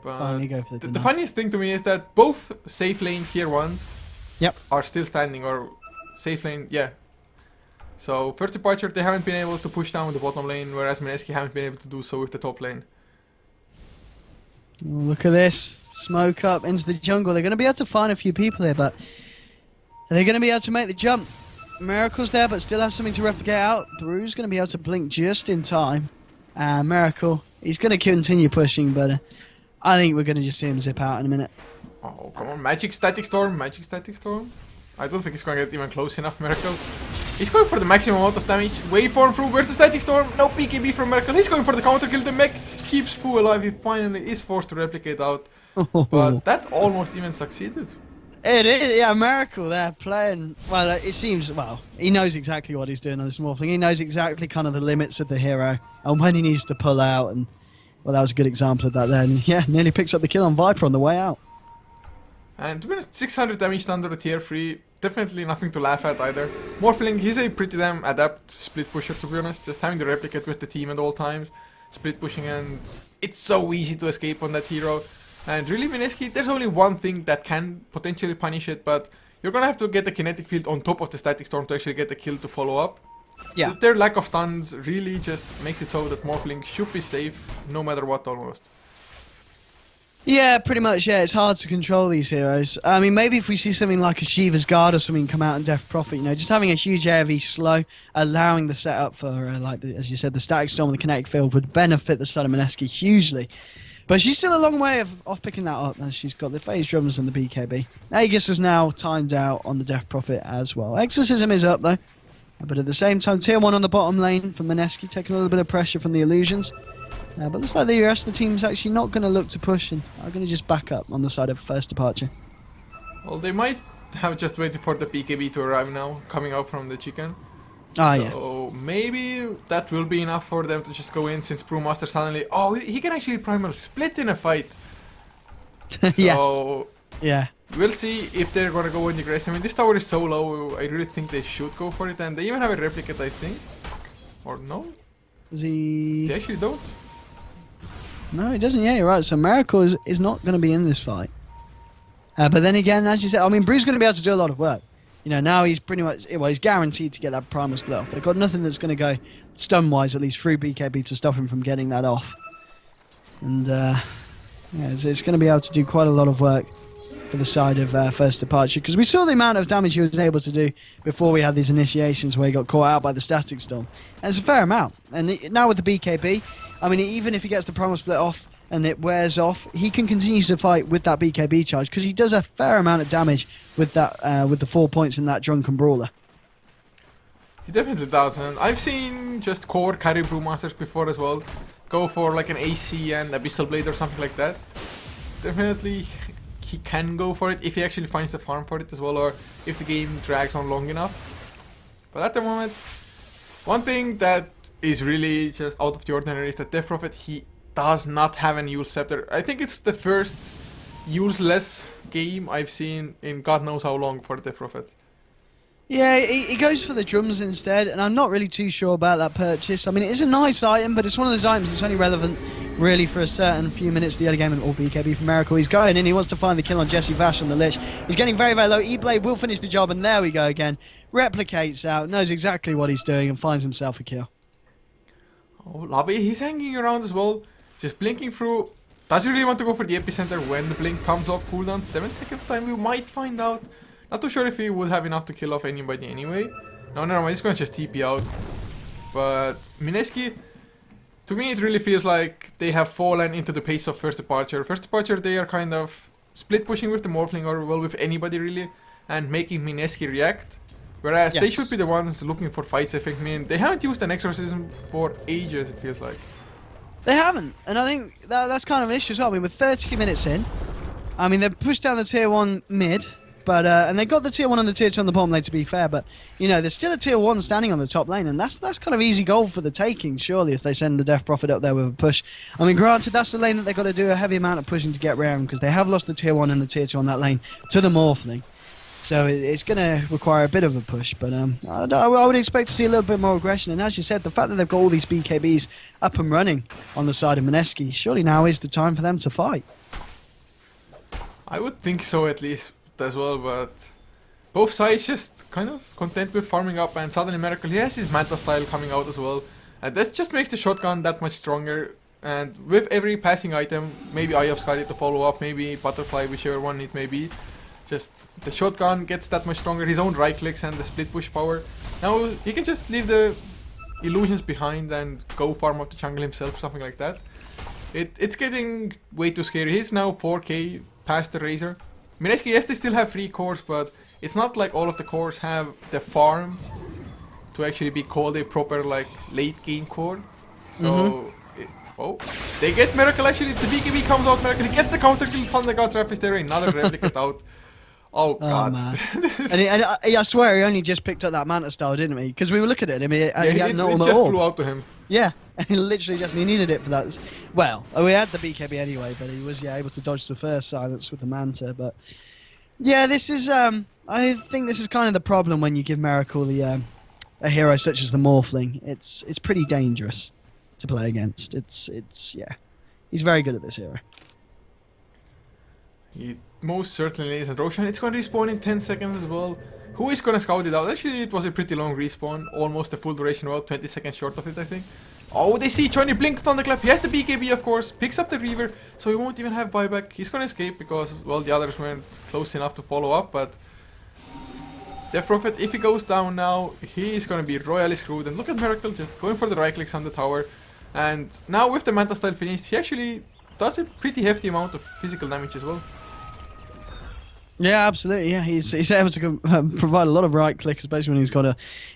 But the funniest thing to me is that both safe lane tier 1s are still standing, or safe lane, So First Departure, they haven't been able to push down the bottom lane, whereas Mineski haven't been able to do so with the top lane. Look at this. Smoke up into the jungle. They're going to be able to find a few people here, but are they going to be able to make the jump? Miracle's there, but still has something to replicate out. Brew's going to be able to blink just in time. Miracle, he's going to continue pushing, but I think we're going to just see him zip out in a minute. Oh, come on. Magic Static Storm. Magic Static Storm. I don't think he's going to get even close enough, Miracle. He's going for the maximum amount of damage. Waveform through. Where's the Static Storm? No PKB from Miracle. He's going for the counter kill. The mech keeps Fu alive. He finally is forced to replicate out. But that almost even succeeded. It is, yeah, Miracle there playing. Well, it seems, he knows exactly what he's doing on this Morphling. He knows exactly kind of the limits of the hero and when he needs to pull out. And, well, that was a good example of that then. Yeah, nearly picks up the kill on Viper on the way out. And to be honest, 600 damage under the tier 3, definitely nothing to laugh at either. Morphling, he's a pretty damn adept split pusher, to be honest. Just having to replicate with the team at all times. Split pushing, and it's so easy to escape on that hero. And really, Mineski, there's only one thing that can potentially punish it, but you're gonna have to get the kinetic field on top of the static storm to actually get the kill to follow up. Yeah. Their lack of stuns really just makes it so that Morphling should be safe no matter what almost. Yeah, pretty much, yeah. It's hard to control these heroes. I mean, maybe if we see something like a Shiva's Guard or something come out in Death Prophet, you know, just having a huge AoE slow, allowing the setup for, as you said, the Static Storm and the Kinetic Field would benefit the side of Mineski hugely. But she's still a long way off picking that up, as she's got the Phase Drums and the BKB. Aegis is now timed out on the Death Prophet as well. Exorcism is up, though. But at the same time, tier 1 on the bottom lane for Mineski, taking a little bit of pressure from the illusions. But looks like the rest of the team's actually not going to look to push and are going to just back up on the side of first departure. Well, they might have just waited for the BKB to arrive now, coming out from the chicken. Ah, yeah. So maybe that will be enough for them to just go in, since Brewmaster suddenly... Oh, he can actually primal split in a fight. Yes. So Yeah. we'll see if they're gonna go in the aggressive. I mean, this tower is so low, I really think they should go for it. And they even have a replicate, I think. Or no? Does he... They actually don't. No, he doesn't. Yeah, you're right. So Miracle is not going to be in this fight. But then again, as you said, I mean, Brew's going to be able to do a lot of work. You know, now he's pretty much, well, he's guaranteed to get that primal split off. They've got nothing that's going to go stun-wise, at least through BKB, to stop him from getting that off. And yeah, it's going to be able to do quite a lot of work for the side of first departure, because we saw the amount of damage he was able to do before we had these initiations where he got caught out by the static storm, and it's a fair amount. And now with the BKB, I mean, even if he gets the primal split off and it wears off, he can continue to fight with that BKB charge, because he does a fair amount of damage with that with the 4 points in that drunken brawler. He definitely does, and I've seen just core carry Brewmasters before as well. Go for like an AC and Abyssal Blade or something like that. Definitely he can go for it if he actually finds the farm for it as well, or if the game drags on long enough. But at the moment, one thing that is really just out of the ordinary is that Death Prophet, he does not have an Yule Scepter. I think it's the first Yules-less game I've seen in God knows how long for Death Prophet. Yeah, he goes for the drums instead, and I'm not really too sure about that purchase. I mean, it is a nice item, but it's one of those items that's only relevant really for a certain few minutes of the early game, and all BKB for Miracle. He's going in, he wants to find the kill on Jesse Vash on the Lich. He's getting very, very low. E-Blade will finish the job, and there we go again. Replicates out, knows exactly what he's doing, and finds himself a kill. Oh, Lobby, he's hanging around as well, just blinking through. Does he really want to go for the epicenter when the blink comes off cooldown? 7 seconds time, we might find out. Not too sure if he would have enough to kill off anybody anyway. No, never mind, he's gonna just TP out. But Mineski, to me it really feels like they have fallen into the pace of First Departure. First Departure, they are kind of split pushing with the Morphling, or well, with anybody really, and making Mineski react. Whereas they should be the ones looking for fights, I think. I mean, they haven't used an exorcism for ages, it feels like. They haven't, and I think that's kind of an issue as well. I mean, with 30 minutes in, I mean, they've pushed down the tier 1 mid, but and they got the tier 1 and the tier 2 on the bottom lane, to be fair, but, you know, there's still a tier 1 standing on the top lane, and that's kind of easy gold for the taking, surely, if they send the Death Prophet up there with a push. I mean, granted, that's the lane that they've got to do a heavy amount of pushing to get round, because they have lost the tier 1 and the tier 2 on that lane to the Morphling. So it's going to require a bit of a push, but I would expect to see a little bit more aggression. And as you said, the fact that they've got all these BKBs up and running on the side of Mineski, surely now is the time for them to fight. I would think so, at least, as well, but both sides just kind of content with farming up, and suddenly Miracle, he has his Manta style coming out as well. And that just makes the shotgun that much stronger. And with every passing item, maybe Eye of Scarlet to follow up, maybe Butterfly, whichever one it may be. Just the shotgun gets that much stronger, his own right clicks and the split push power. Now he can just leave the illusions behind and go farm up the jungle himself, something like that. It's getting way too scary. He's now 4k past the Razor. Mineski, yes, they still have 3 cores, but it's not like all of the cores have the farm to actually be called a proper like late game core. So oh, they get Miracle actually. The BKB comes out, Miracle, he gets the counter kill, Thunder God Trap is there, another replicate out. Oh god. Man. and I swear he only just picked up that Manta style, didn't he? Because we were looking at him, he had no it just flew out to him. Yeah, and he literally just, he needed it for that. Well, we had the BKB anyway, but he was able to dodge the first silence with the Manta. But Yeah, this is I think this is kind of the problem when you give Miracle the a hero such as the Morphling. It's pretty dangerous to play against. It's yeah. He's very good at this hero. He most certainly is. And Roshan, it's going to respawn in 10 seconds as well. Who is going to scout it out? Actually, it was a pretty long respawn. Almost a full duration, about 20 seconds short of it, I think. Oh, they see Johnny blink Thunderclap. He has the BKB, of course. Picks up the Reaver, so he won't even have buyback. He's going to escape because, well, the others weren't close enough to follow up, but... Death Prophet, if he goes down now, he is going to be royally screwed. And look at Miracle just going for the right clicks on the tower. And now with the Manta style finished, he actually does a pretty hefty amount of physical damage as well. Yeah, absolutely. Yeah, he's able to provide a lot of right click, especially when he's got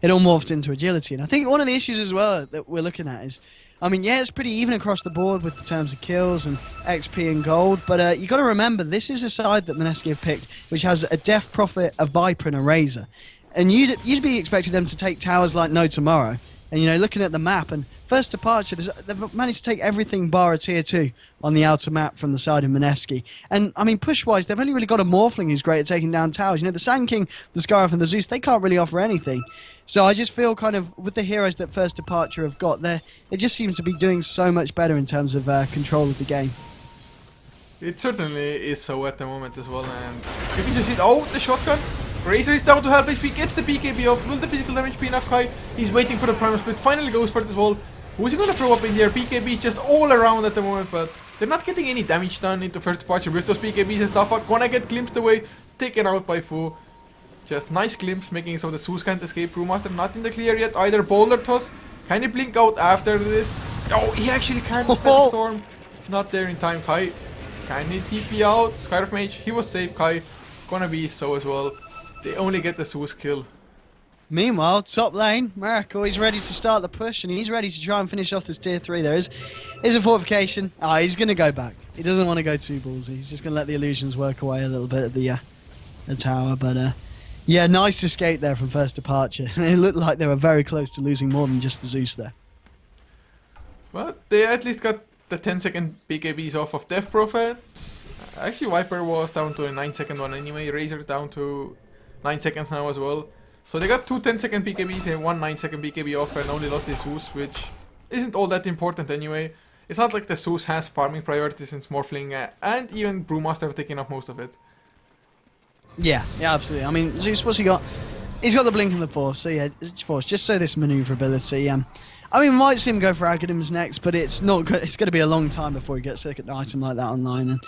it all morphed into agility. And I think one of the issues as well that we're looking at is, I mean, yeah, it's pretty even across the board with the terms of kills and XP and gold, but you got to remember this is a side that Mineski have picked, which has a Death Prophet, a Viper, and a Razor, and you'd be expecting them to take towers like no tomorrow. And, you know, looking at the map, and first departure, they've managed to take everything bar a tier 2 on the outer map from the side of Mineski. And, I mean, push-wise, they've only really got a Morphling who's great at taking down towers. You know, the Sand King, the Scarif, and the Zeus, they can't really offer anything. So I just feel kind of, with the heroes that first departure have got, they just seem to be doing so much better in terms of control of the game. It certainly is so at the moment as well, and you can just see, oh, the shotgun. Razor is down to half HP, gets the BKB off. Will the physical damage be enough high? He's waiting for the primal split, finally goes for it as well. Who's he gonna throw up in there? BKB just all around at the moment, but they're not getting any damage done into first departure with those BKBs and stuff. Are gonna get glimpsed away, taken out by Fu. Just nice glimpse, making so the Zeus can't escape. Brewmaster not in the clear yet either. Boulder toss, can he blink out after this? Oh, he actually can. Step Storm, not there in time. Kai, can he TP out? Scarif Mage, he was safe. Kai, gonna be so as well. They only get the Zeus kill. Meanwhile, top lane, Miracle, he's ready to start the push, and he's ready to try and finish off this tier 3. There is a fortification. He's going to go back. He doesn't want to go too ballsy. He's just going to let the illusions work away a little bit at the tower. But, yeah, nice escape there from first departure. It looked like they were very close to losing more than just the Zeus there. But they at least got the 10-second BKBs off of Death Prophet. Actually, Viper was down to a 9-second one anyway. Razor down to 9 seconds now as well. So they got two 10-second BKBs and one 9-second BKB off and only lost the Zeus, which isn't all that important anyway. It's not like the Zeus has farming priorities since Morphling and even Brewmaster have taken up most of it. Yeah, absolutely. I mean, Zeus, what's he got? He's got the Blink and the Force, so yeah, Force, just so this maneuverability. I mean, we might see him go for Aghanim's next, but it's not good. It's going to be a long time before he gets an item like that online. And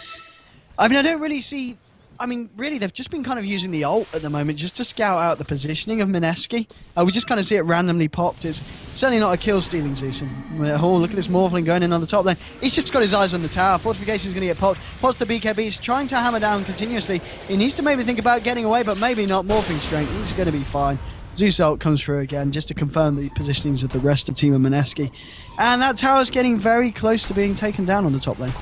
I mean, I don't really see... I mean, really, they've just been kind of using the ult at the moment just to scout out the positioning of Mineski. We just kind of see it randomly popped. It's certainly not a kill-stealing Zeus. Oh, look at this Morphling going in on the top lane. He's just got his eyes on the tower. Fortification's going to get popped. Pops the BKB. He's trying to hammer down continuously. He needs to maybe think about getting away, but maybe not. Morphling strength. He's going to be fine. Zeus ult comes through again just to confirm the positionings of the rest of the team of Mineski. And that tower's getting very close to being taken down on the top lane.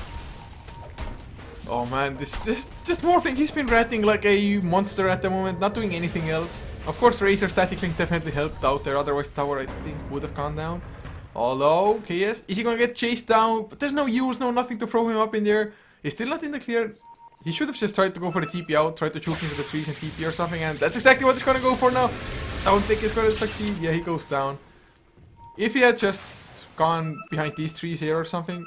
Oh man, this is just Morphling. He's been ratting like a monster at the moment, not doing anything else. Of course, Razor Static Link definitely helped out there, otherwise tower I think would have gone down. Although, KS, is he gonna get chased down? But there's no use, no nothing to throw him up in there. He's still not in the clear. He should have just tried to go for the TP out, try to choke into the trees and TP or something, and that's exactly what he's gonna go for now. Don't think he's gonna succeed. Yeah, he goes down. If he had just gone behind these trees here or something.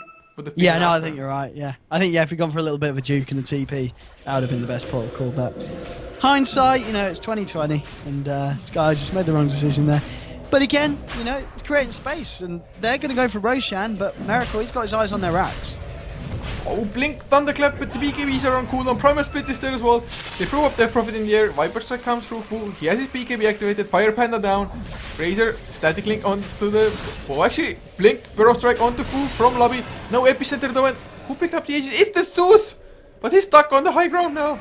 Yeah, no, I think you're right, yeah. I think, yeah, if we'd gone for a little bit of a juke and a TP, that would have been the best protocol, but hindsight, you know, it's 2020, and Sky just made the wrong decision there. But again, you know, it's creating space, and they're going to go for Roshan, but Miracle, he's got his eyes on their racks. Oh, Blink, Thunderclap, but the BKBs are on cooldown. Primal Split is there as well. They throw up Death Prophet in the air. Viper Strike comes through full. He has his BKB activated. Fire Panda down. Razor, Static Link onto the... Oh, actually, Blink, Burrow Strike onto full from lobby. No Epicenter though, and who picked up the Aegis? It's the Zeus! But he's stuck on the high ground now.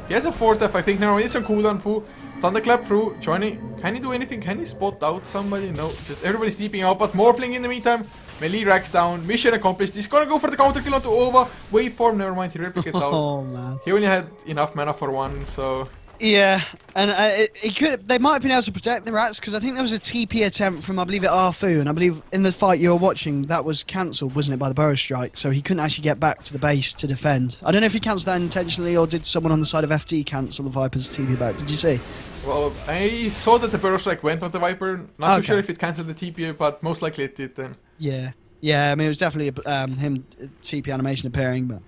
He has a 4-step, I think. Now it's on cooldown full. Thunderclap through. Johnny, can he do anything? Can he spot out somebody? No, just everybody's deeping out. But Morphling in the meantime. Melee racks down. Mission accomplished. He's gonna go for the counter kill onto Ova. Waveform, never mind. He replicates out. Oh man. He only had enough mana for one, so Yeah, and it could. They might have been able to protect the rats because I think there was a TP attempt from I believe it Arfu, and I believe in the fight you were watching that was cancelled, wasn't it, by the burrow strike? So he couldn't actually get back to the base to defend. I don't know if he cancelled that intentionally or did someone on the side of FT cancel the Viper's TP back. Did you see? Well, I saw that the burrow strike went on the Viper. Not too sure if it cancelled the TP, but most likely it did then. Yeah, yeah. I mean, it was definitely him TP animation appearing, but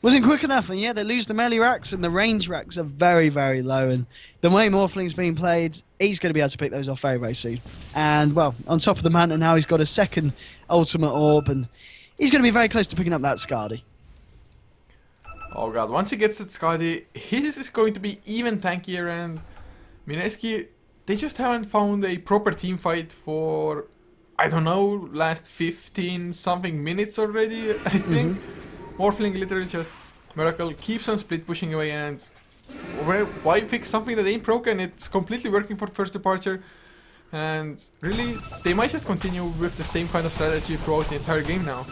wasn't quick enough. And yeah, they lose the melee racks, and the range racks are very, very low. And the way Morphling's being played, he's going to be able to pick those off very, very soon. And well, on top of the Manta now, he's got a second ultimate orb, and he's going to be very close to picking up that Skadi. Oh god, once he gets that Skadi, his is going to be even tankier, and Mineski, they just haven't found a proper team fight for, I don't know, last 15 something minutes already, I think. Morphling literally just, Miracle keeps on split pushing away, and why pick something that ain't broken? It's completely working for first departure, and really, they might just continue with the same kind of strategy throughout the entire game now.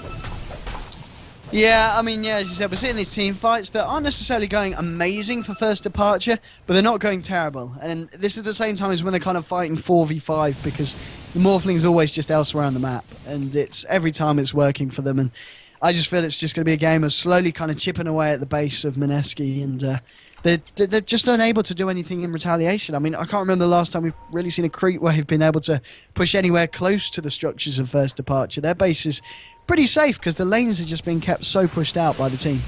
Yeah, I mean, yeah, as you said, we're seeing these team fights that aren't necessarily going amazing for first departure, but they're not going terrible. And this is the same time as when they're kind of fighting 4v5, because the Morphling is always just elsewhere on the map, and it's every time it's working for them. And I just feel it's just going to be a game of slowly kind of chipping away at the base of Mineski, and they're just unable to do anything in retaliation. I mean, I can't remember the last time we've really seen a creep wave been able to push anywhere close to the structures of first departure. Their base is pretty safe because the lanes are just being kept so pushed out by the team.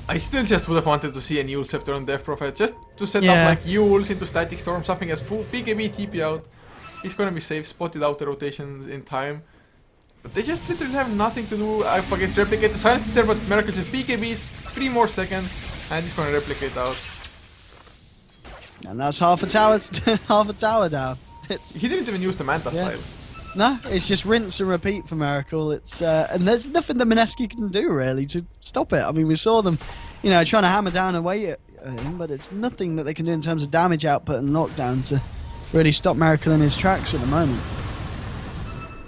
I still just would have wanted to see a Yule Scepter on Death Prophet, just to set up like Yules into Static Storm, something as full BKB TP out. He's gonna be safe, spotted out the rotations in time. But they just literally have nothing to do up against Replicate. The silence is there, but Miracle just BKBs, 3 more seconds, and he's gonna replicate out. And that's half a tower, half a tower down. He didn't even use the Manta style. No, it's just rinse and repeat for Miracle. It's and there's nothing that Mineski can do really to stop it. I mean, we saw them, you know, trying to hammer down away at him, but it's nothing that they can do in terms of damage output and knockdown to really stop Miracle in his tracks at the moment.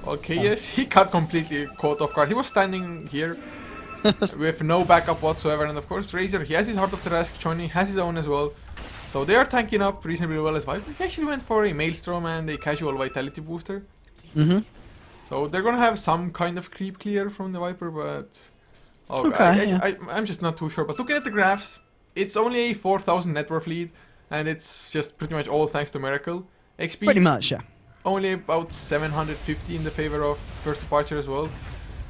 Okay, yes, he got completely caught off guard. He was standing here with no backup whatsoever, and of course Razor, he has his Heart of Tarrasque, Choni has his own as well. So they are tanking up reasonably well as well. He actually went for a Maelstrom and a casual Vitality booster. So they're gonna have some kind of creep clear from the Viper, but I'm just not too sure. But looking at the graphs, it's only a 4,000 net worth lead, and it's just pretty much all thanks to Miracle. XP pretty much, yeah. Only about 750 in the favor of first departure as well.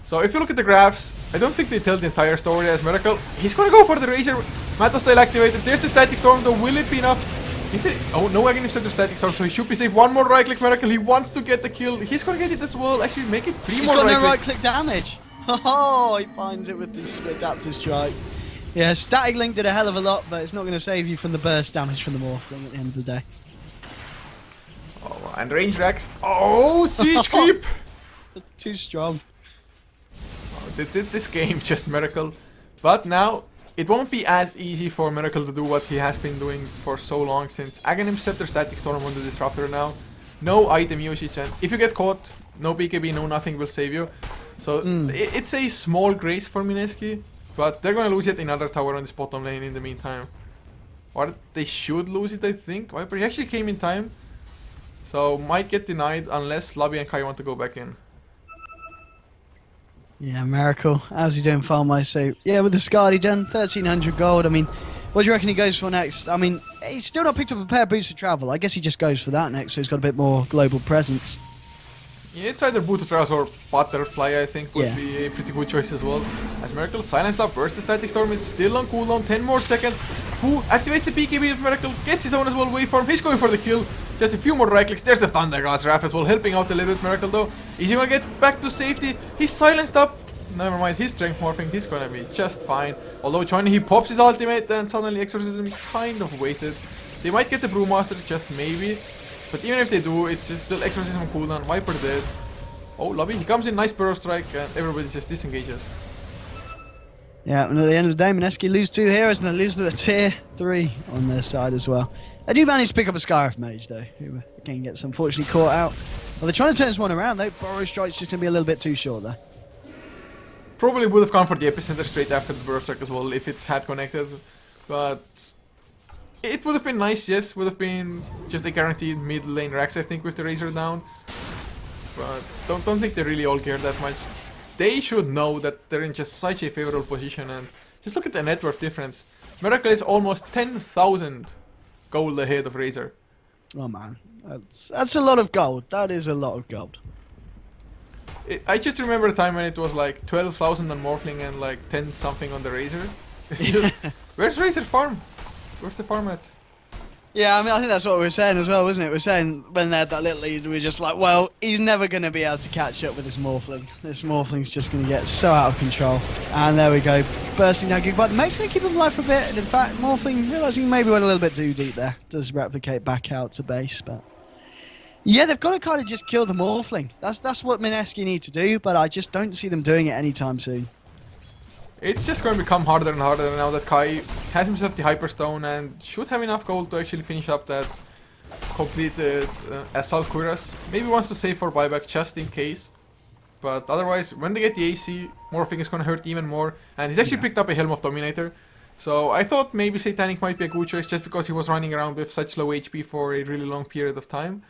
So if you look at the graphs, I don't think they tell the entire story as Miracle. He's gonna go for the Razor. Manta style activated. There's the Static Storm though. Will it be enough? Oh, no Aghanim Scepter Static Storm, so he should be safe. One more right click Miracle. He wants to get the kill. He's gonna get it as well. Actually, make it 3 more right clicks. He's got no right click damage. Oh, he finds it with this Adaptive Strike. Yeah, Static Link did a hell of a lot, but it's not going to save you from the burst damage from the Morphling at the end of the day. Oh, and range racks. Oh, siege creep. Too strong. Oh, this game just Miracle. But now, it won't be as easy for Miracle to do what he has been doing for so long, since Aghanim Scepter Static Storm on the Disruptor now. No item usage, and if you get caught, no BKB, no nothing will save you. So it's a small grace for Mineski, but they're gonna lose yet another tower on this bottom lane in the meantime. Or they should lose it, I think. Viper, he actually came in time, so might get denied unless Lobby and Kai want to go back in. Yeah, Miracle. How's he doing farm-wise? So, yeah, with the Skadi done, 1,300 gold. I mean, what do you reckon he goes for next? I mean, he's still not picked up a pair of boots for travel. I guess he just goes for that next, so he's got a bit more global presence. Yeah, it's either Boot of Trials or Butterfly, I think, would be a pretty good choice as well. As Miracle silenced up, burst the Static Storm, it's still on cooldown, 10 more seconds. Fu activates the BKB of Miracle, gets his own as well, waveform, he's going for the kill. Just a few more right clicks, there's the Thunder God's Wrath as well, helping out a little bit Miracle though. Is he gonna get back to safety? He's silenced up. Never mind, his strength morphing, he's gonna be just fine. Although Choni, he pops his ultimate, and suddenly Exorcism is kind of wasted. They might get the Brewmaster, just maybe. But even if they do, it's just still Exorcism cooldown, Viper dead. Oh, Lobby, he comes in, nice Burrow Strike, and everybody just disengages. Yeah, and at the end of the day, Mineski lose 2 heroes, and they lose a tier 3 on their side as well. They do manage to pick up a Scarif Mage, though, who again gets unfortunately caught out. Well, they're trying to turn this one around, though. Burrow Strike's just going to be a little bit too short, though. Probably would have gone for the Epicenter straight after the Burrow Strike as well, if it had connected. But It would have been nice, yes. Would have been just a guaranteed mid lane Rex, I think, with the Razor down. But don't think they really all care that much. They should know that they're in just such a favorable position, and just look at the net worth difference. Miracle is almost 10,000 gold ahead of Razor. Oh man, that's a lot of gold. That is a lot of gold. I just remember a time when it was like 12,000 on Morphling and like 10 something on the Razor. Where's Razor farm? Where's the farm at? Yeah, I mean, I think that's what we were saying as well, wasn't it? We were saying when they had that little lead, we were just like, well, he's never going to be able to catch up with this Morphling. This Morphling's just going to get so out of control. And there we go, bursting down Gig Button. Makes going to keep him alive for a bit. And in fact, Morphling, realising he maybe went a little bit too deep there, does replicate back out to base. But yeah, they've got to kind of just kill the Morphling. That's what Mineski need to do, but I just don't see them doing it anytime soon. It's just going to become harder and harder now that Kai has himself the Hyperstone and should have enough gold to actually finish up that completed Assault Cuirass. Maybe wants to save for buyback just in case. But otherwise, when they get the AC, Morphing is going to hurt even more. And he's actually picked up a Helm of Dominator. So I thought maybe Satanic might be a good choice just because he was running around with such low HP for a really long period of time.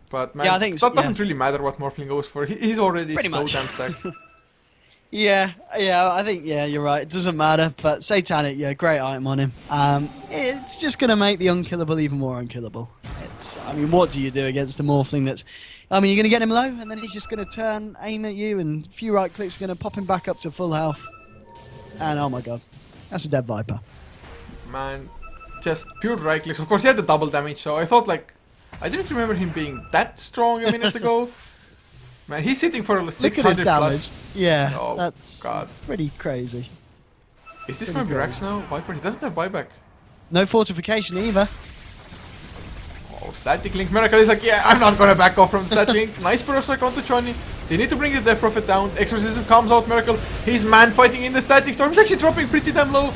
But man, yeah, I think that doesn't really matter what Morphling goes for. He's already so damn stacked. Yeah, I think, you're right. It doesn't matter, but Satanic, great item on him. It's just going to make the unkillable even more unkillable. I mean, what do you do against a Morphling that's... I mean, you're going to get him low, and then he's just going to turn, aim at you, and a few right clicks are going to pop him back up to full health. And oh my god, that's a dead Viper. Man, just pure right clicks. Of course, he had the double damage, so I thought, like... I didn't remember him being that strong a minute ago. Man, he's hitting for 600 plus. Yeah, oh, that's God. Pretty crazy. Is this going to be Rex now? Viper, he doesn't have buyback. No fortification either. Oh, Static Link. Miracle is like, yeah, I'm not going to back off from Static Link. Nice Berserk onto Johnny. They need to bring the Death Prophet down. Exorcism comes out, Miracle. He's man fighting in the Static Storm. He's actually dropping pretty damn low.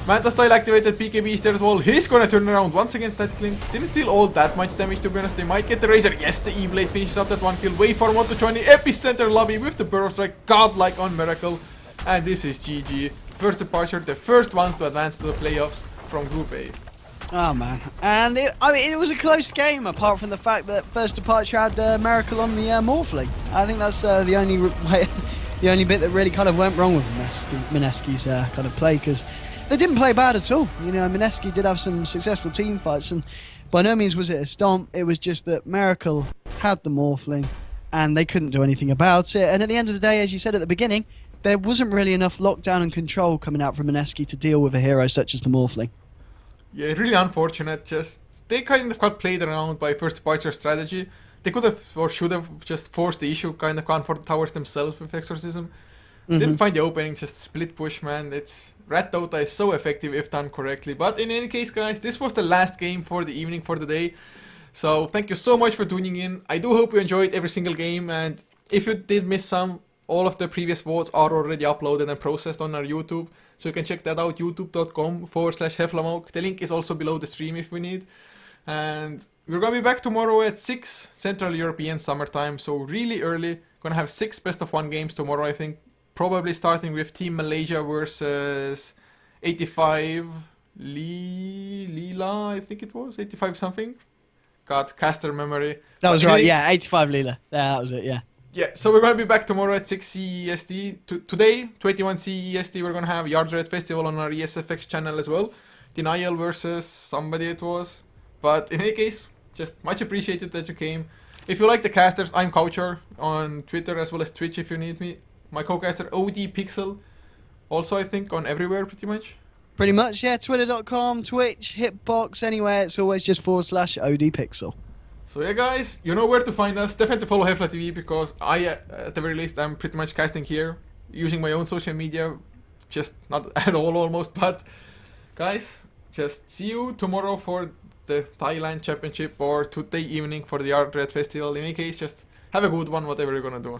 Manta style activated, BKB is there as well. He's gonna turn around once again. Static Link didn't steal all that much damage, to be honest. They might get the Razor. Yes, the E-Blade finishes up that one kill. Waveform onto join the Epicenter lobby with the Burrow Strike. Godlike on Miracle. And this is GG. First departure, the first ones to advance to the playoffs from Group A. Oh man, and it was a close game apart from the fact that first departure had Miracle on the Morphling. I think that's the only the only bit that really kind of went wrong with Mineski's kind of play, because they didn't play bad at all. You know, Mineski did have some successful team fights, and by no means was it a stomp. It was just that Miracle had the Morphling, and they couldn't do anything about it. And at the end of the day, as you said at the beginning, there wasn't really enough lockdown and control coming out from Mineski to deal with a hero such as the Morphling. Yeah, really unfortunate. Just they kind of got played around by first departure strategy. They could have or should have just forced the issue, kind of gone for the towers themselves with Exorcism. Didn't find the opening, just split push, man. Rat Dota is so effective if done correctly. But in any case, guys, this was the last game for the evening, for the day. So thank you so much for tuning in. I do hope you enjoyed every single game, and if you did miss some, all of the previous votes are already uploaded and processed on our YouTube. So you can check that out, youtube.com/HeflaTV. The link is also below the stream if we need. And we're gonna be back tomorrow at 6 Central European summertime, so really early. Gonna have 6 best of 1 games tomorrow, I think. Probably starting with Team Malaysia versus 85 Lila, I think it was 85 something. God, caster memory. That was right, yeah, 85 Lila. Yeah, that was it, yeah. Yeah, so we're going to be back tomorrow at 6 CEST. Today, 21 CEST, we're going to have Yard Red Festival on our ESFX channel as well. Denial versus somebody it was. But in any case, just much appreciated that you came. If you like the casters, I'm Coucher on Twitter as well as Twitch if you need me. My co-caster OD Pixel, also I think on everywhere pretty much. Pretty much, yeah. Twitter.com, Twitch, Hitbox, anywhere. It's always just /OD Pixel. So yeah, guys, you know where to find us. Definitely follow HeflaTV because I, at the very least, I'm pretty much casting here, using my own social media, just not at all almost. But guys, just see you tomorrow for the Thailand Championship or today evening for the Art Red Festival. In any case, just have a good one, whatever you're gonna do.